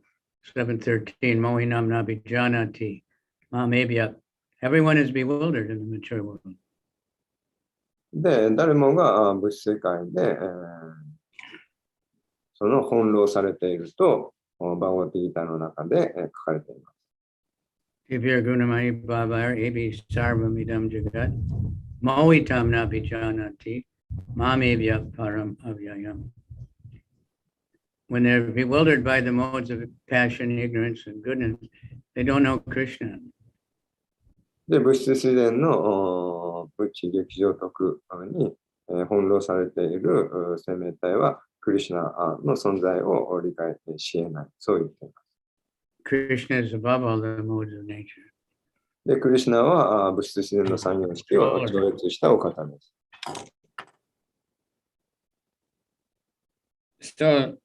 7:13, Mohinam Nabhijanati, Mamebhya. Everyone is bewildered in the mature world. で、誰もが物質世界で、その翻弄されているとバガバッドギーターの中で書かれています。Divya Gunamani Bhavar Ebi Sarvam Idam Jagat Moitam Nabijanati Mamevya Param Avyayam. When they're bewildered by the modes of passion, ignorance, and goodness, they don't know Krishna. で、物質自然の物知劇場徳に翻弄されている生命体は、クリシュナの存在を理解し得ない。そう言っています。Krishna is above all the modes of nature. で、クリシュナは物質自然の三様式を超越したお方です。So,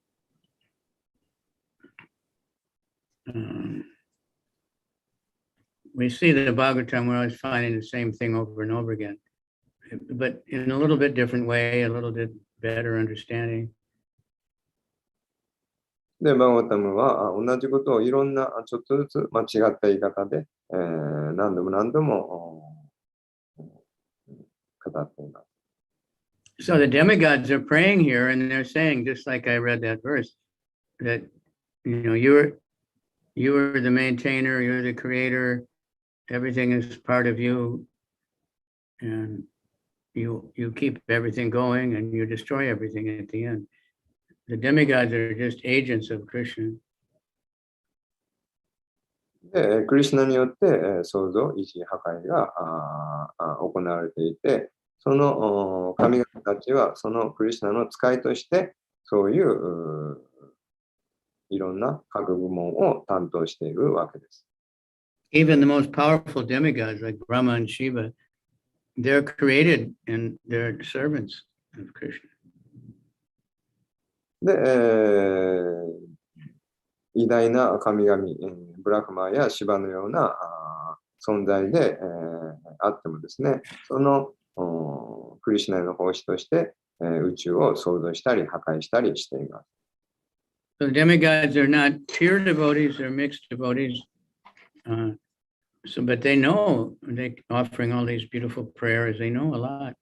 we see that the Bhagavatam, we're always finding the same thing over and over again, but in a little bit different way, a little bit better understanding. で、バガバッタムは同じことをいろんなちょっとずつ間違った言い方で、何度も何度も語っています。So the demigods are praying here and they're saying, just like I read that verse, that, you're the maintainer, you're the creator, everything is part of you, and you keep everything going and you destroy everything at the end. The demigods are just agents of Krishna. で、クリシュナによって創造、維持、破壊が行われていて、その神々たちはそのクリシュナの使いとして、そういういろんな各部門を担当しているわけです。Even the most powerful demigods like Brahma and Shiva, they're created and they're servants of Krishna. で、偉大な神々、ブラフマやシバのような存在で、あってもですね、そのクリシュナの奉仕として、宇宙を創造したり破壊したりしています。So demigods are not pure devotees, they're mixed devotees. But they know, they're offering all these beautiful prayers, they know a lot,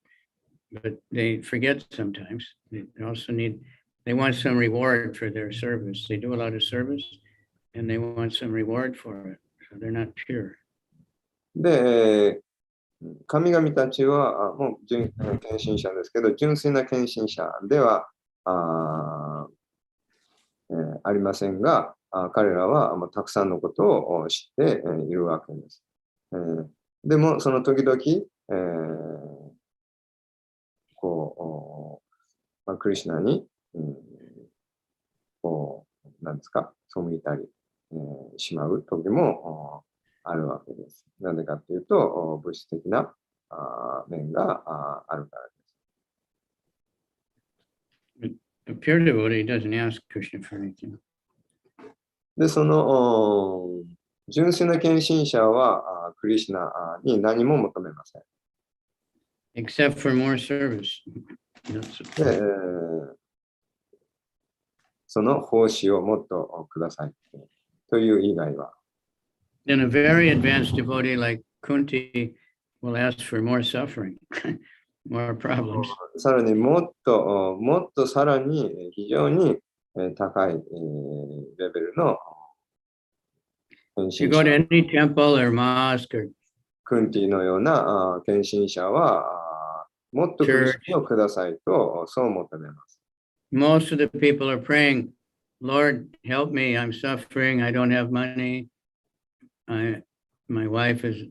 but they forget sometimes. They also they want some reward for their service. They do a lot of service and they want some reward for it. So they're not pure. で、神々たちはもう献身者ですけど、純粋な献身者ではありませんが、彼らはもうたくさんのことを知っているわけです。でも、その時々、クリシュナに、なんですか、背いたり、しまう時もあるわけです。なぜかというと、物質的な面があるからです。A pure devotee doesn't ask Krishna for anything. で、その純粋な献身者はクリシュナに何も求めません。Except for more service. で、その奉仕をもっとくださいという以外は。Then a very advanced devotee like Kunti will ask for more suffering, more problems. さらにもっとさらに非常に高いレベルの献身 You go 者。 to any temple or mosque or クンティのような献身者はもっとクリスチャンをくださいとそう求めます。most of the people are praying, Lord, help me, I'm suffering, I don't have money, my wife is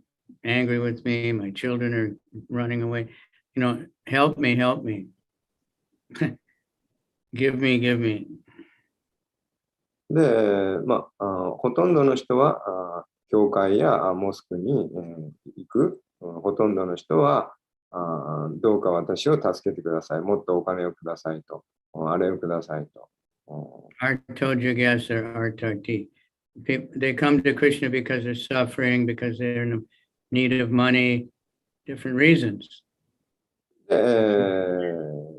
angry with me, my children are running away, help me, give me. で、ほとんどの人は教会やモスクに行く。ほとんどの人はどうか私を助けてください。もっとお金をくださいと。あれをくださいと。Arto Jigyasa or Artati. They come to Krishna because they're suffering, because they're in need of money, different reasons. で、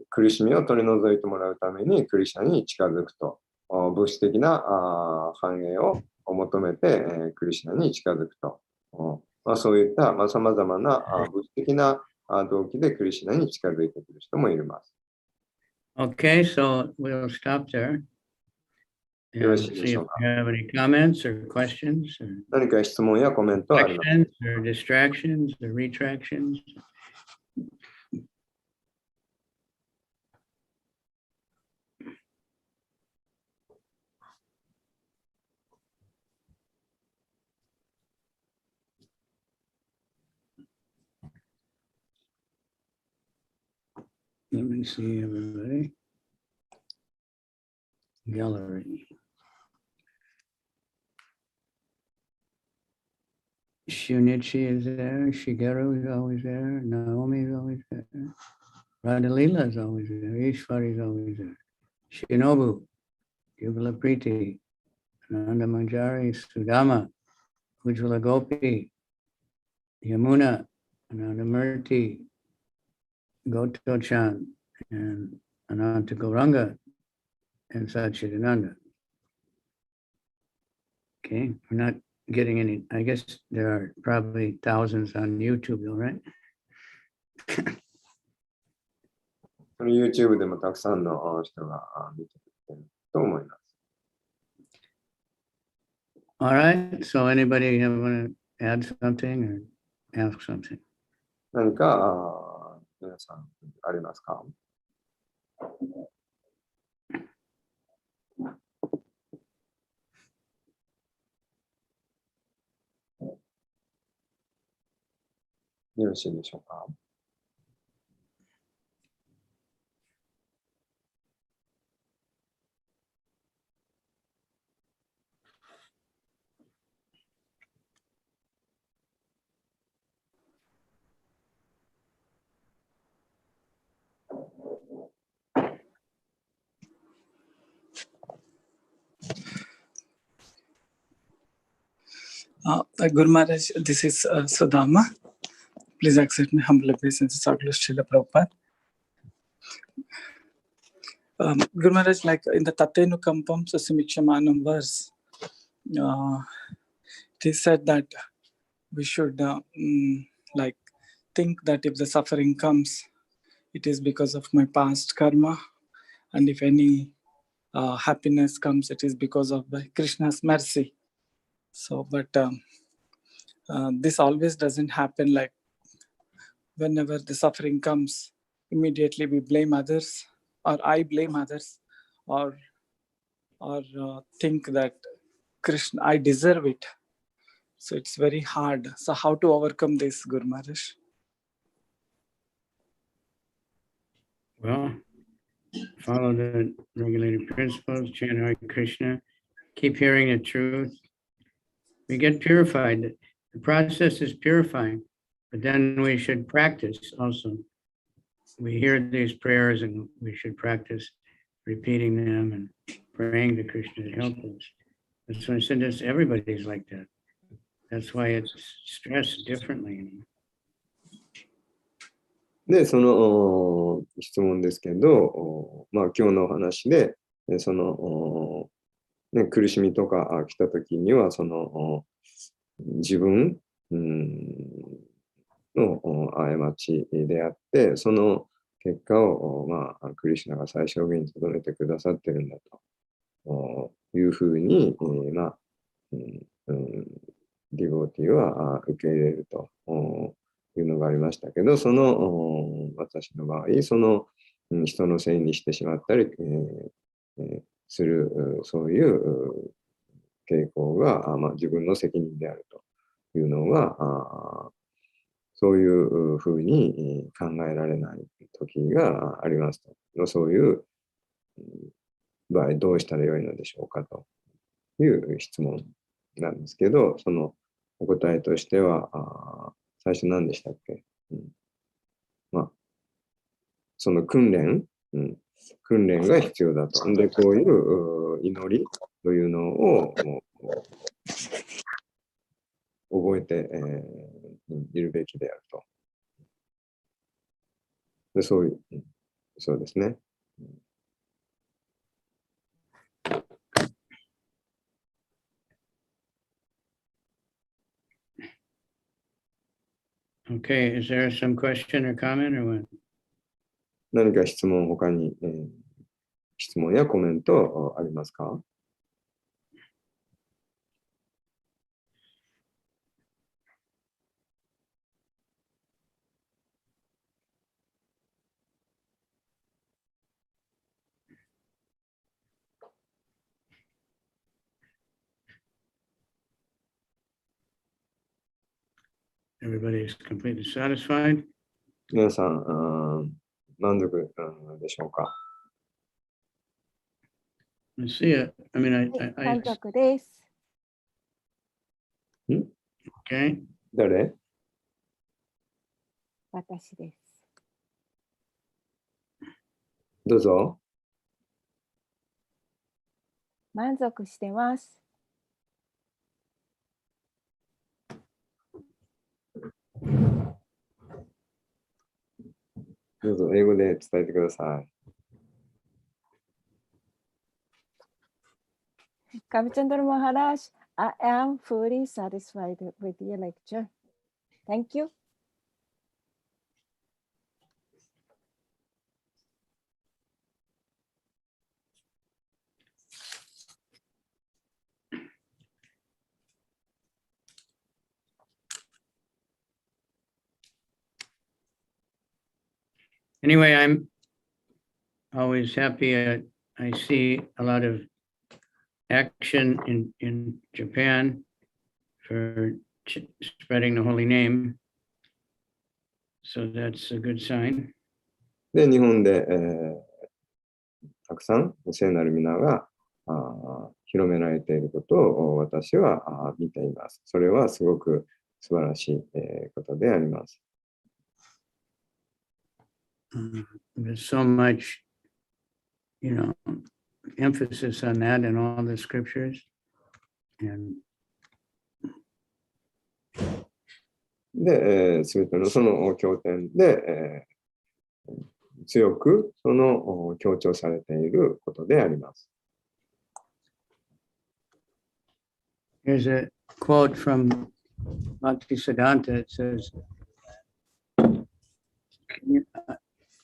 苦しみを取り除いてもらうためにクリシュナに近づくと。物質的な繁栄を求めてクリシュナに近づくと。そういったさまざまな物質的な動機でクリシュナに近づいてくる人もいます。Okay, so we'll stop there. よろ and しいで see し if ょうか。 you have any comments or questions or 何か質問やコメントはありますか？ actions or distractions or retractions. Let me see everybody. Gallery. Shunichi is there. Shigeru is always there. Naomi is always there. Radhalila is always there. Ishwari is always there. Shinobu, Yugala Priti, Ananda Manjari, Sudama, Ujjwala Gopi, Yamuna, Ananda Murti, Goto Chan, and Ananta Gauranga, and Satchidananda. Okay, we're not getting any, I guess there are probably thousands on YouTube though, right? YouTube でもたくさんの人が見てくれてると思います。 All right, so anybody want to add something or ask something? 何か皆さんありますか？よろしいでしょうか？ Guru Maharaj, this is Sudama. Please accept my humble obeisance, Srila Srila Prabhupada. Guru Maharaj, like in the Tatenu Kampam Susimikshamanam verse, it is said that we should like think that if the suffering comes, it is because of my past karma, and if any happiness comes, it is because of Krishna's mercy. So, but this always doesn't happen. Like whenever the suffering comes, immediately we blame others, or I blame others, or think that Krishna, I deserve it. So it's very hard. So how to overcome this, Guru Maharaj? Well, follow the regulated principles, chant Hare Krishna, keep hearing the truth. We get purified. The process is purifying, but then we should practice also. We hear these prayers and we should practice repeating them and praying to Krishna to help us. That's why I said this, everybody's like that. That's why it's stressed differently. で、その質問ですけど、まあ今日のお話で、その、ね、苦しみとか来た時には、その自分の過ちであって、その結果を、まあ、クリシュナが最小限に留めてくださってるんだというふうに、まあ、ディボーティーは受け入れるというのがありましたけど、その私の場合、その人のせいにしてしまったり、する、そういう傾向が、まあ、自分の責任であるというのが、そういうふうに考えられない時がありますと。そういう場合、どうしたらよいのでしょうかという質問なんですけど、そのお答えとしては、最初何でしたっけ？まあ、その訓練が必要だと。で、こういう祈りというのを覚えて、いるべきであると。で、そうですね。Okay, is there some question or comment or what? 何か質問、他に、質問やコメントありますか？ Everybody is completely satisfied. 皆さん、満足、でしょうか。I see it. I mean, はい、 I 満足です。 okay. 誰？私です。どうぞ。満足してます。どうぞ、英語で伝えてください。Kavichandra Maharaj, I am fully satisfied with your lecture. Thank you. Anyway, I'm always happy. I see a lot of action in Japan for spreading the holy name. So that's a good sign. で、日本で、たくさん聖なる皆が広められていることを私は見ています。それはすごく素晴らしいことであります。There's so much, emphasis on that in all the scriptures. And で、すべてのその経典で、強くその強調されていることであります。here's a quote from Bhaktisiddhanta. It says,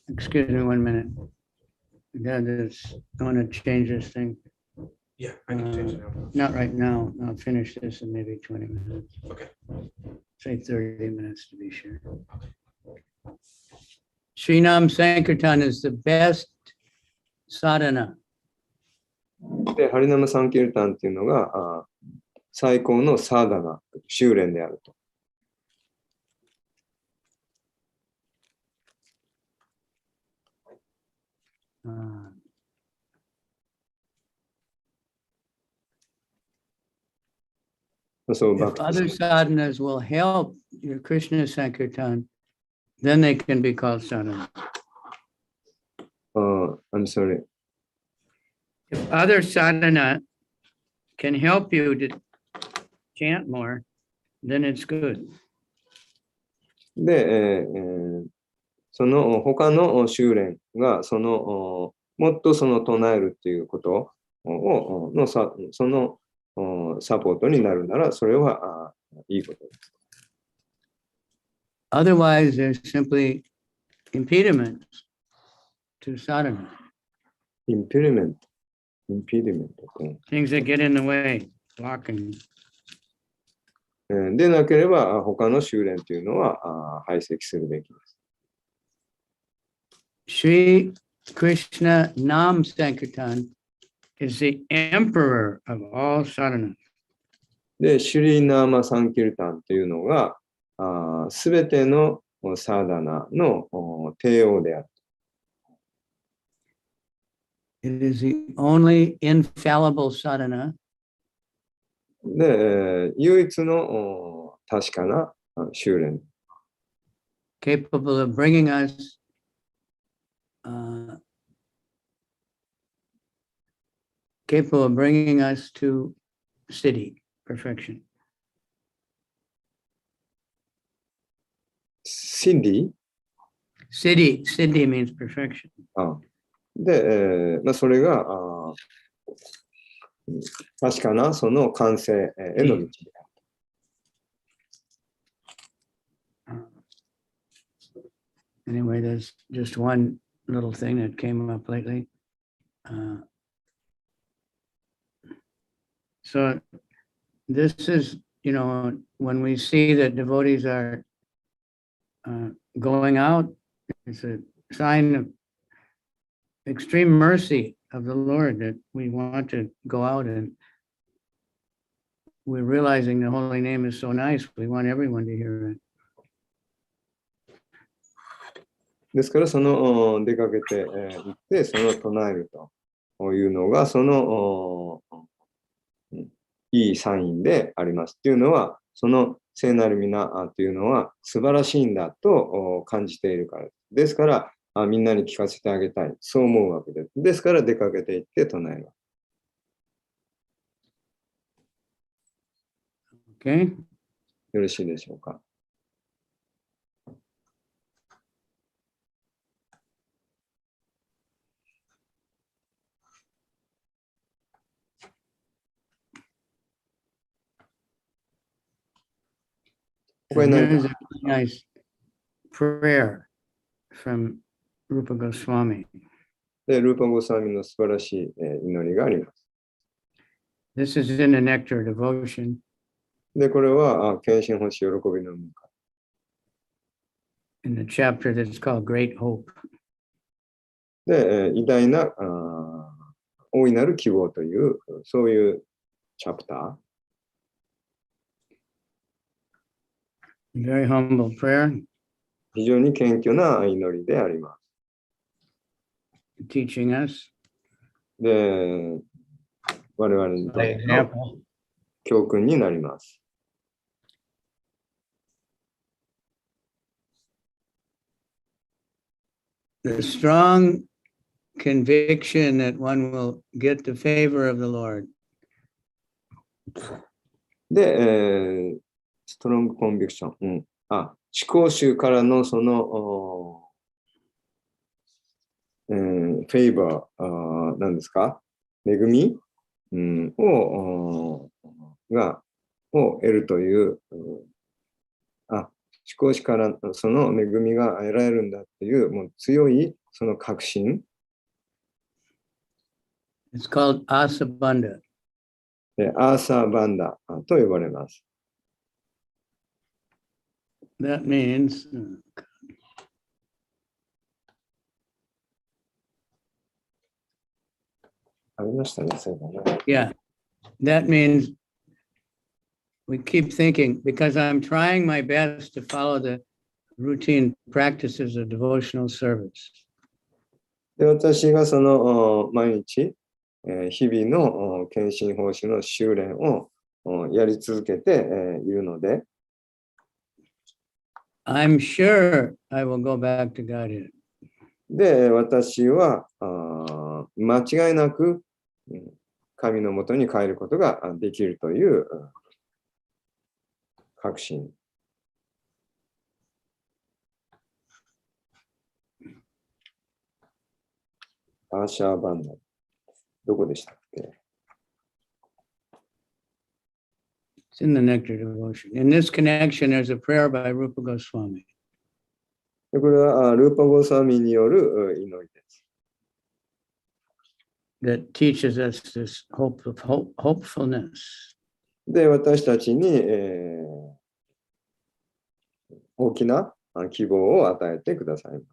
excuse me 1 minute. God is going to change this thing. Yeah, I can change it now. Not right now. I'll finish this in maybe 20 minutes. Okay. Say 30 minutes to be sure. Srinam Sankirtan is the best sadhana. で、ハリナムサンキルタンっていうのが最高のサーダナ、修練であると。So, if other sadhanas will help your Krishna Sankirtan, then they can be called sadhana. I'm sorry. If other sadhana can help you to chant more, then it's good. で、その他の修練がもっとその唱えるっていうことをそのサポートになるならそれはいいことです。Otherwise, there's simply impediments to sadhana. Impediment. Things that get in the way, blocking. でなければ他の修練というのは排斥するべきです。Sri Krishna Nam Sankirtan is the emperor of all sadhanas. で、シュリーナーマ・サンキルタンというのがすべてのサーダナの帝王である。It is the only infallible sadhana. で、唯一の確かな修練。Capable of bringing us to siddhi, perfection. Siddhi? Siddhi means perfection. で、それが確かなその完成への道である。Anyway, there's just one little thing that came up lately. So this is, when we see that devotees are going out, it's a sign of extreme mercy of the Lord that we want to go out, and we're realizing the holy name is so nice. We want everyone to hear it. ですから、その出かけて行って、その唱えるというのが、そのいいサインであります。っていうのは、その聖なる皆というのは素晴らしいんだと感じているからです。ですから、みんなに聞かせてあげたい。そう思うわけです。ですから、出かけて行って唱える。Okay. よろしいでしょうか。And here's a nice prayer from Rupa Goswami. で、ルーパゴスワミの素晴らしい祈りがあります。This is in the Nectar Devotion. で、これは、献身欲しい喜びの文化。In the chapter that's called Great Hope. で、偉大な大いなる希望という、そういうチャプター。Very humble prayer. 非常に謙虚な祈りであります。Teaching us. で、我々にとっての教訓になります。The strong conviction that one will get the favor of the Lord. で、ストロングコンビクション。思考集からのその、フェイバー、何ですか？恵み、を得るという、思考集からその恵みが得られるんだっていう、もう強いその確信。It's called Asabandha. アーサーバンダと呼ばれます。That means, yeah, that means we keep thinking, because I'm trying my best to follow the routine practices of devotional service. で、私がその毎日、日々の献身奉仕の修練をやり続けているので、I'm sure I will go back to Godhead. で、私は間違いなく神のもとに帰ることができるという確信。アーシャーバンダ。どこでしたっけ？ It's in the Nectar Devotion. In this connection, there's a prayer by Rupa Goswami. これはルーパゴスワミによる祈りです。That teaches us this hopefulness. で、私たちに、大きな希望を与えてくださいます。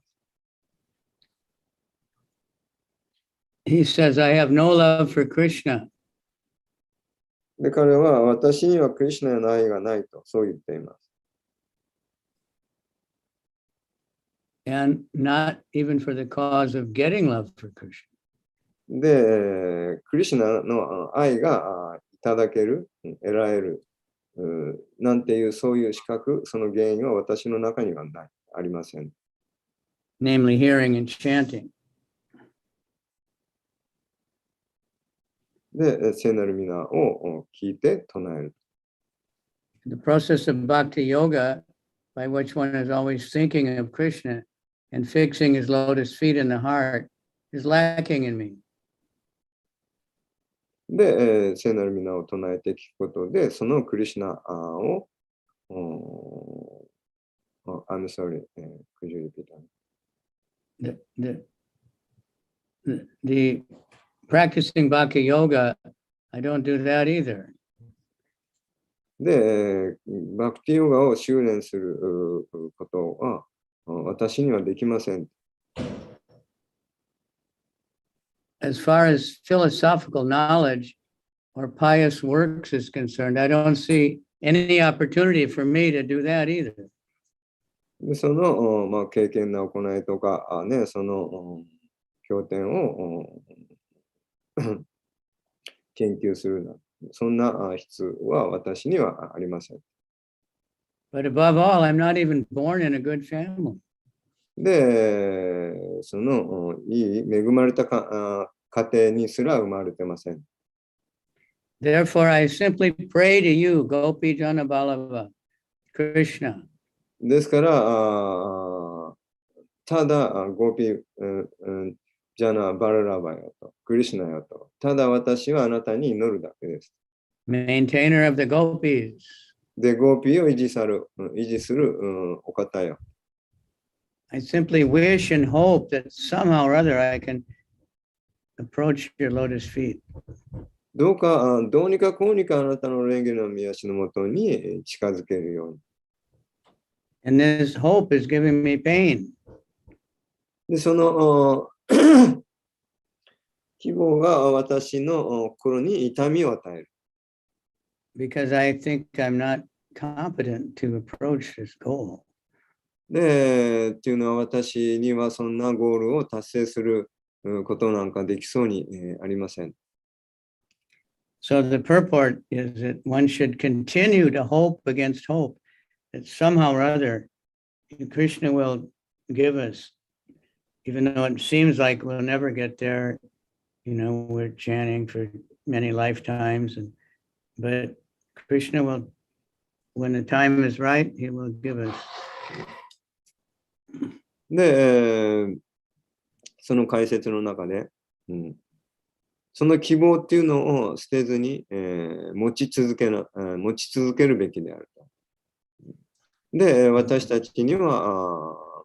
He says, I have no love for Krishna. で、彼は私にはクリシュナへの愛がないと、そう言っています。And not even for the cause of getting love for Krishna. で、クリシュナの愛がいただける、得られる、なんていうそういう資格、その原因は私の中にはない、ありません。Namely, hearing and chanting. で、聖なる皆を聞いて唱える。The process of bhakti yoga, by which one is always thinking of Krishna and fixing his lotus feet in the heart, is lacking in me. で、聖なる皆を唱えて聞くことで、そのクリシュナを、I'm sorry, could you repeat that? The practicing bhakti yoga, I don't do that either. で、バクティヨガを修練することは私にはできません。As far as philosophical knowledge or pious works is concerned, I don't see any opportunity for me to do that either. でその、まあ、敬虔な行いとか、ね、その経典を研究するな。そんな必要は私にはありません。But above all, I'm not even born in a good family. で、そのいい恵まれた家庭にすら生まれてません。Therefore, I simply pray to you, Gopi Jana Ballava, Krishna. ですから、ただゴーピー、ジャナ・バララバよと、クリシュナよと、ただ私はあなたに祈るだけです。Maintainer of the gopis. で、ゴーピーを維持する、お方よ。I simply wish and hope that somehow or other I can approach your lotus feet. どうにかこうにかあなたの蓮華の御足のもとに近づけるように。And this hope is giving me pain. で、その希望が私の心に痛みを与える。Because I think I'm not competent to approach this goal. で、っていうのは私にはそんなゴールを達成することなんかできそうにありません。So the purport is that one should continue to hope against hope that somehow or other Krishna will give us, even though it seems like we'll never get there. You know, we're chanting for many lifetimes, but Krishna will, when the time is right, he will give us. で、その解説の中で、その希望っていうのを捨てずに、持ち続けるべきであると。で、私たちには、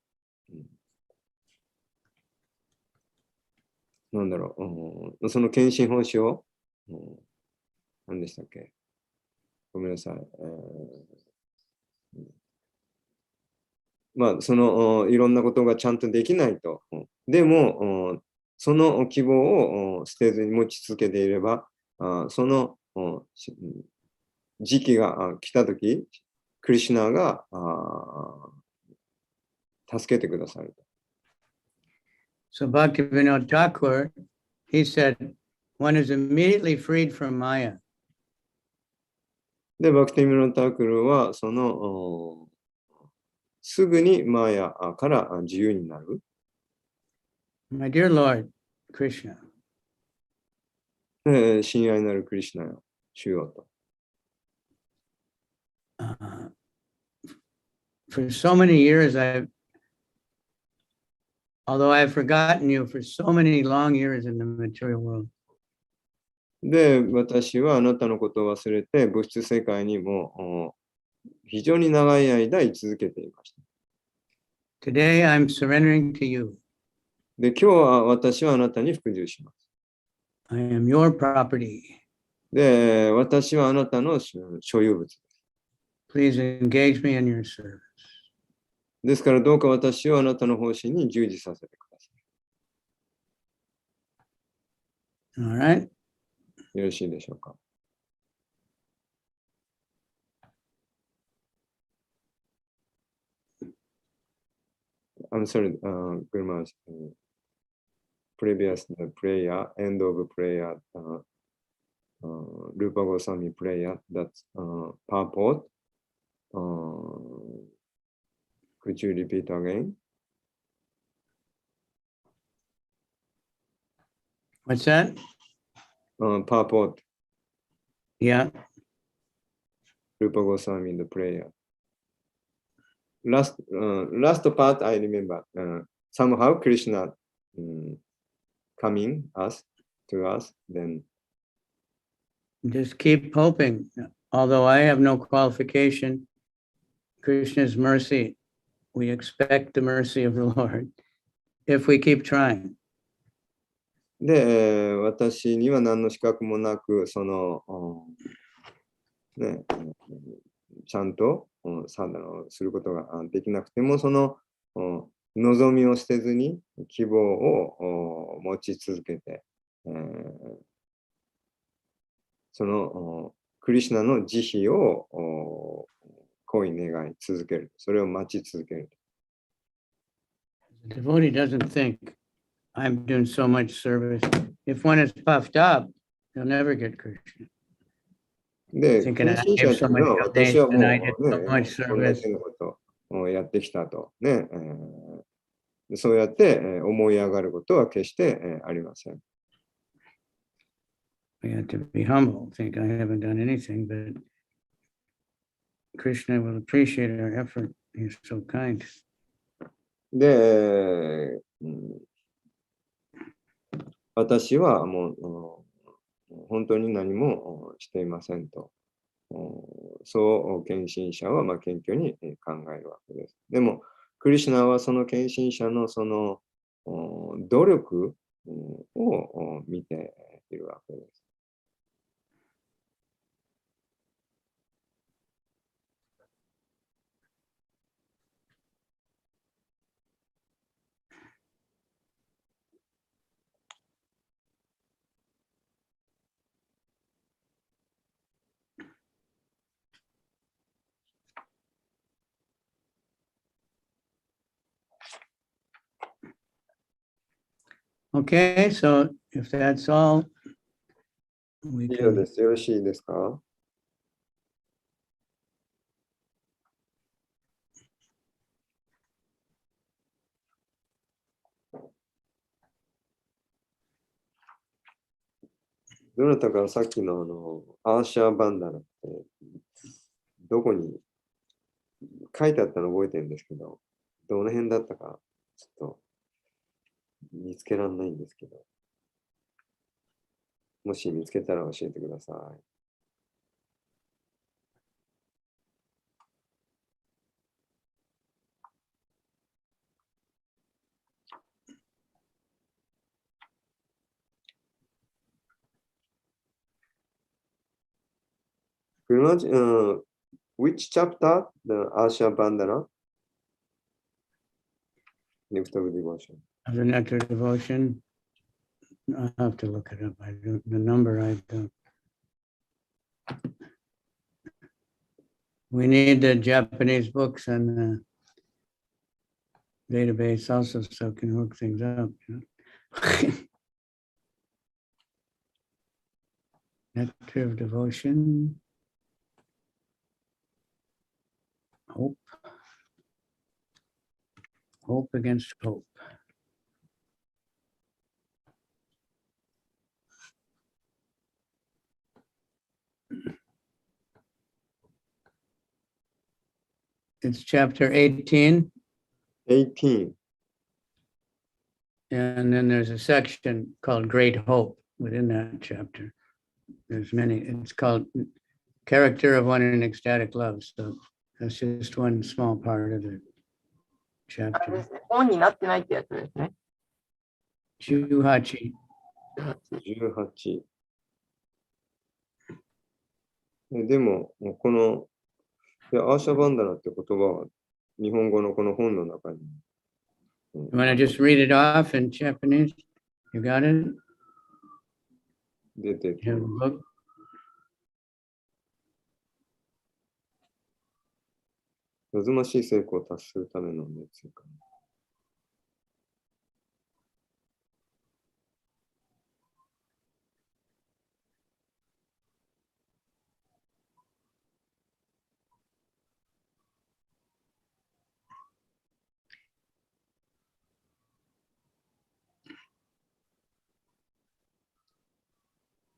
なんだろう、その献身奉仕を、何でしたっけ？ごめんなさい。まあ、そのいろんなことがちゃんとできないと。でも、その希望を捨てずに持ち続けていれば、その時期が来たとき、クリシュナが助けてくださる。So Bhaktivinoda Thakur, he said, one is immediately freed from Maya. で、バクティミノタクルは、そのすぐにマーヤから自由になる。My dear Lord Krishna. 親愛なるクリシュナよ、主よと。For so many years, although I've forgotten you for so many long years in the material world. で、私はあなたのことを忘れて、物質世界にも非常に長い間居続けていました。Today I'm surrendering to you. で、今日は私はあなたに服従します。I am your property. で、私はあなたの所有物です。Please engage me in your service. ですからどうか私をあなたの方針に従事させてください。All right. よろしいでしょうか。I'm sorry, Gurma, previous prayer, end of prayer, Rupa Goswami prayer, that's purport. Could you repeat again? What's that? Purport. Yeah. Rupa Goswami in the prayer. Last part I remember. Somehow Krishna coming to us, then. Just keep hoping. Although I have no qualification, Krishna's mercy, we expect the mercy of the Lord if we keep trying. で、私には何の資格もなく、その、ね、ちゃんとすることができなくても、その望みを捨てずに希望を持ち続けて、そのクリシュナの慈悲を恋願い続ける。それを待ち続ける。The devotee doesn't think, I'm doing so much service. If one is puffed up, they'll never get Krishna. で、 Thinking 献 I 身 gave 者って so いうのは、 much 私は donation, I も did う so ね、 much これだ service. けのことをやってきたと。ね、そうやって思い上がることは決してありません。We have to be humble, think I haven't done anything, but Krishna will appreciate our effort. He's so kind. で、私はもう、本当に何もしていませんと。そう献身者は謙虚に考えるわけです。でも、クリシュナはその献身者のその努力を見ているわけです。Okay, so if that's all, we 以上 can です。よろしいですか？どなたかさっきのアーシャーバンダナってどこに書いてあったの覚えてるんですけど、どの辺だったかちょっと見つけられないんですけど、もし見つけたら教えてください。Which chapter? The Asha Bandana? Nectar of Devotion. the nectar devotion. I'll have to look it up. I don't, the number I don't. We need the Japanese books and the database also so it can hook things up. You know? Nectar of devotion. Hope. Hope against hope. It's chapter 18. 18. And then there's a section called Great Hope within that chapter. There's many. It's called Character of One in Ecstatic Love. So that's just one small part of the あれで chapter. すね。オンになってないってやつですね。 Chuhachi. 18。でも、このアーシャバンダナって言葉は日本語のこの本の中に。You want to just read it off in Japanese? You got it? 出てき You have ま a す。 book? 望ましい成功を達するための熱意かな。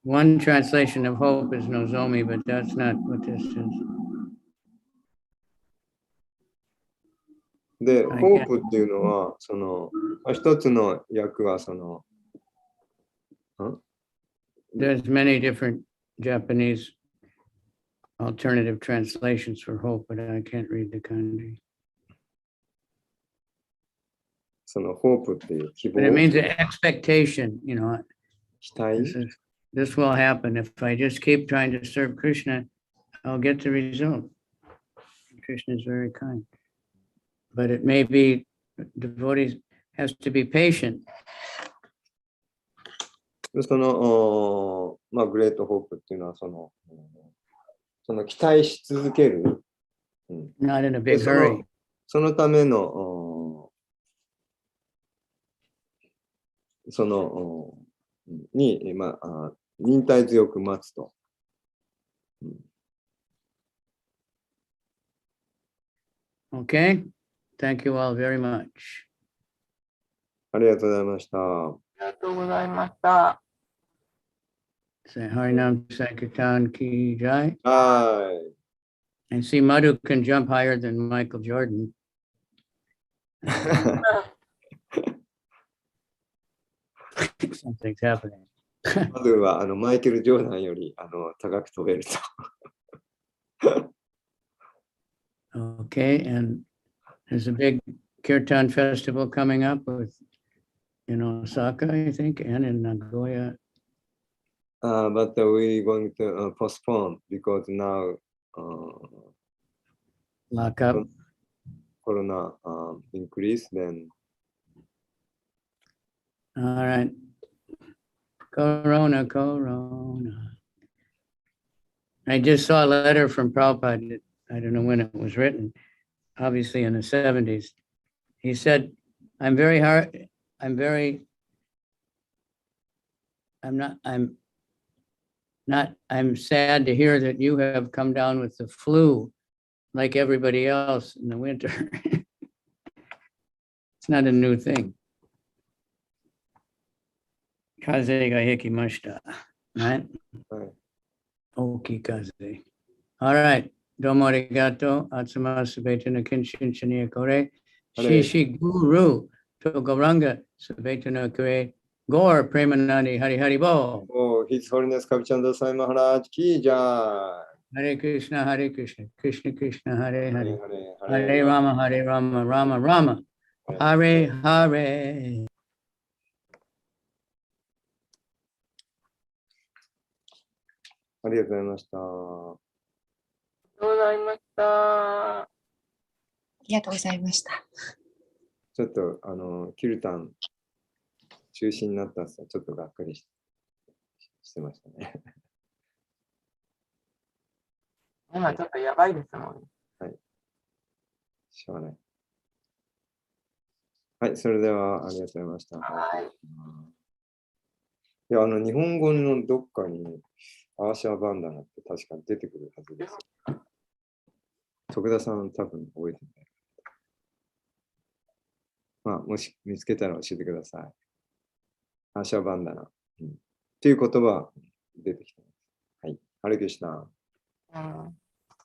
One translation of hope is nozomi, but that's not what this is. で、はいホープっていうのは、その、一つの訳は、その、There's many different Japanese alternative translations for hope, but I can't read the kanji. そのホープっていう希 But it 望、 means an expectation, you know, 期待 this will happen. If I just keep trying to serve Krishna, I'll get the result. Krishna is very kind. But it may be, devotees has to be patient. その、グレートホープっていうのは、その期待し続ける。Not in a で big hurry. そのためのそのに、まあ、忍耐強く待つと。Okay. Thank you all very much. ありがとうございました。ありがとうございました。Say Harinam Sankirtan Ki Jai. は And see, Madhu can jump higher than Michael Jordan. Something's happening. い。マドゥはマイケル・ジョーダンより高く飛べると。Okay, and there's a big Kirtan festival coming up with in Osaka, I think, and in Nagoya. But we're going to postpone because now Lock up. Corona increase, then All right. Corona. I just saw a letter from Prabhupada. I don't know when it was written, obviously in the 70s. He said, I'm sad to hear that you have come down with the flu like everybody else in the winter. It's not a new thing. Kaze ga hikimashita, right? Right. Oki kaze. All right. Domo arigato. Atsuma sabetana kinshin shaniya kore. Shishi guru to goranga sabetana kore. Gore premanani hari hari bo. Oh, His Holiness KavicandraSwami Maharaj ki jai. Hare Krishna, Krishna Krishna, Hare Hare. Hare Hare Rama, Rama Rama. Hare Hare. ありがとうございました。ありがとうございました。ありがとうございました。ちょっとキルタン中止になったさ、ちょっとがっかりしてましたね。今ちょっとやばいですもんね。はい。しょうがない。はい、それではありがとうございました。はい。いや、日本語のどっかにアーシャーバンダナって確かに出てくるはずです。徳田さん多分覚えてない。まあ、もし見つけたら教えてください。アーシャーバンダナ。っていう言葉出てきてます。はい。ハレクリシナ。